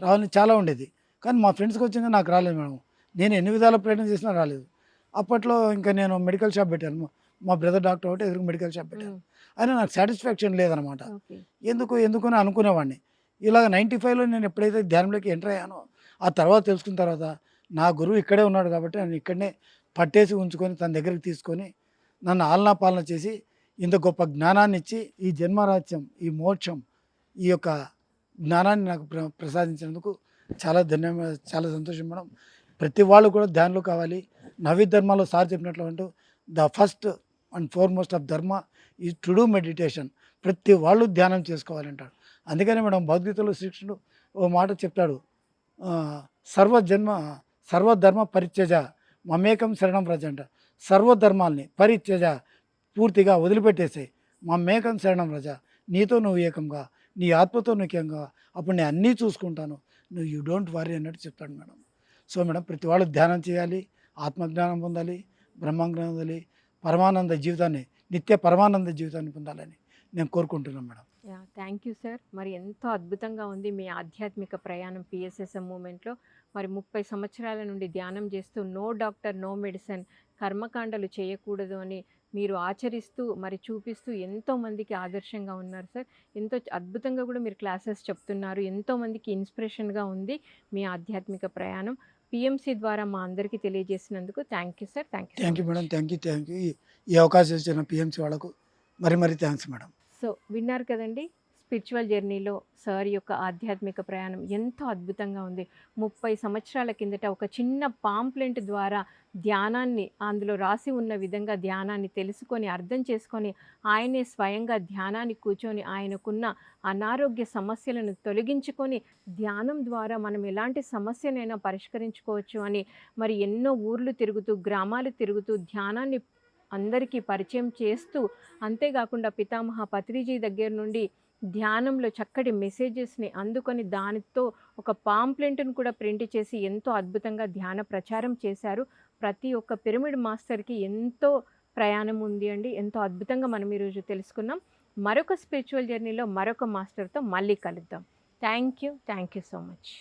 రావాలని చాలా ఉండేది. కానీ మా ఫ్రెండ్స్కి వచ్చింది, నాకు రాలేదు మేడం. నేను ఎన్ని విధాల ప్రయత్నం చేసినా రాలేదు. అప్పట్లో ఇంకా నేను మెడికల్ షాప్ పెట్టాను. మా బ్రదర్ డాక్టర్ ఒకటి ఎదురు మెడికల్ షాప్ పెట్టాను. అయినా నాకు సాటిస్ఫాక్షన్ లేదనమాట. ఎందుకని అనుకునేవాడిని. ఇలాగ 95లో నేను ఎప్పుడైతే ధ్యానంలోకి ఎంటర్ అయ్యానో ఆ తర్వాత తెలుసుకున్న తర్వాత నా గురువు ఇక్కడే ఉన్నాడు కాబట్టి నన్ను ఇక్కడనే పట్టేసి ఉంచుకొని తన దగ్గరికి తీసుకొని నన్ను ఆలనా పాలన చేసి ఇంత గొప్ప జ్ఞానాన్ని ఇచ్చి ఈ జన్మరాజ్యం, ఈ మోక్షం, ఈ యొక్క జ్ఞానాన్ని నాకు ప్రసాదించినందుకు చాలా చాలా సంతోషం మేడం. ప్రతి వాళ్ళు కూడా ధ్యానంలో కావాలి. నవీ ధర్మాలో సార్ చెప్పినట్లు అంటూ the first and foremost of ధర్మ ఈ టు డూ మెడిటేషన్. ప్రతి వాళ్ళు ధ్యానం చేసుకోవాలంటాడు. అందుకనే మేడం భగవద్గీతలో శ్రీకృష్ణుడు ఓ మాట చెప్తాడు, ఆ, సర్వజన్మ సర్వధర్మ పరిత్యజ మమేకం శరణం వ్రజ అంట. సర్వధర్మాల్ని పరిత్యజ పూర్తిగా వదిలిపెట్టేసాయి, మమేకం శరణం వ్రజ, నీతో నువ్వు ఏకంగా, నీ ఆత్మతో నువ్వు ఏకంగా, అప్పుడు నేను అన్నీ చూసుకుంటాను, నువ్వు యూ డోంట్ వరీ అన్నట్టు చెప్తాడు మేడం. సో మేడం, ప్రతి వాళ్ళు ధ్యానం చేయాలి, ఆత్మజ్ఞానం పొందాలి, బ్రహ్మజ్ఞానం పొందాలి, పరమానంద జీవితాన్ని, నిత్య పరమానంద జీవితాన్ని పొందాలని నేను కోరుకుంటున్నాను మేడం. Thank you sir. మరి ఎంతో అద్భుతంగా ఉంది మీ ఆధ్యాత్మిక ప్రయాణం పిఎస్ఎస్ఎం మూమెంట్లో. మరి 30 సంవత్సరాల నుండి ధ్యానం చేస్తూ నో డాక్టర్ నో మెడిసిన్, కర్మకాండలు చేయకూడదు అని మీరు ఆచరిస్తూ మరి చూపిస్తూ ఎంతోమందికి ఆదర్శంగా ఉన్నారు సార్. ఎంతో అద్భుతంగా కూడా మీరు క్లాసెస్ చెప్తున్నారు. ఎంతోమందికి ఇన్స్పిరేషన్గా ఉంది మీ ఆధ్యాత్మిక ప్రయాణం. పిఎంసి ద్వారా మా అందరికీ తెలియజేసినందుకు thank you sir. Thank thank you you madam, thank you. ఈ అవకాశం ఇచ్చిన పిఎంసి వాళ్ళకు మరి థ్యాంక్స్ మేడం. సో విన్నారు కదండి, స్పిరిచువల్ జర్నీలో సార్ యొక్క ఆధ్యాత్మిక ప్రయాణం ఎంతో అద్భుతంగా ఉంది. 30 సంవత్సరాల కిందట ఒక చిన్న పాంప్లెంట్ ద్వారా ధ్యానాన్ని, అందులో రాసి ఉన్న విధంగా ధ్యానాన్ని తెలుసుకొని అర్థం చేసుకొని ఆయనే స్వయంగా ధ్యానాన్ని కూర్చొని ఆయనకున్న అనారోగ్య సమస్యలను తొలగించుకొని ధ్యానం ద్వారా మనం ఎలాంటి సమస్యనైనా పరిష్కరించుకోవచ్చు అని మరి ఎన్నో ఊర్లు తిరుగుతూ గ్రామాలు తిరుగుతూ ధ్యానాన్ని అందరికీ పరిచయం చేస్తూ, అంతేకాకుండా పితామహ పత్రిజీ దగ్గర నుండి ధ్యానంలో చక్కటి మెసేజెస్ని అందుకొని దానితో ఒక పాంప్లెంట్ను కూడా ప్రింట్ చేసి ఎంతో అద్భుతంగా ధ్యాన ప్రచారం చేశారు. ప్రతి ఒక్క పిరమిడ్ మాస్టర్కి ఎంతో ప్రయాణం ఉంది అండి. ఎంతో అద్భుతంగా మనం ఈరోజు తెలుసుకున్నాం. మరొక స్పిరిచువల్ జర్నీలో మరొక మాస్టర్తో మళ్ళీ కలుద్దాం. Thank you so much.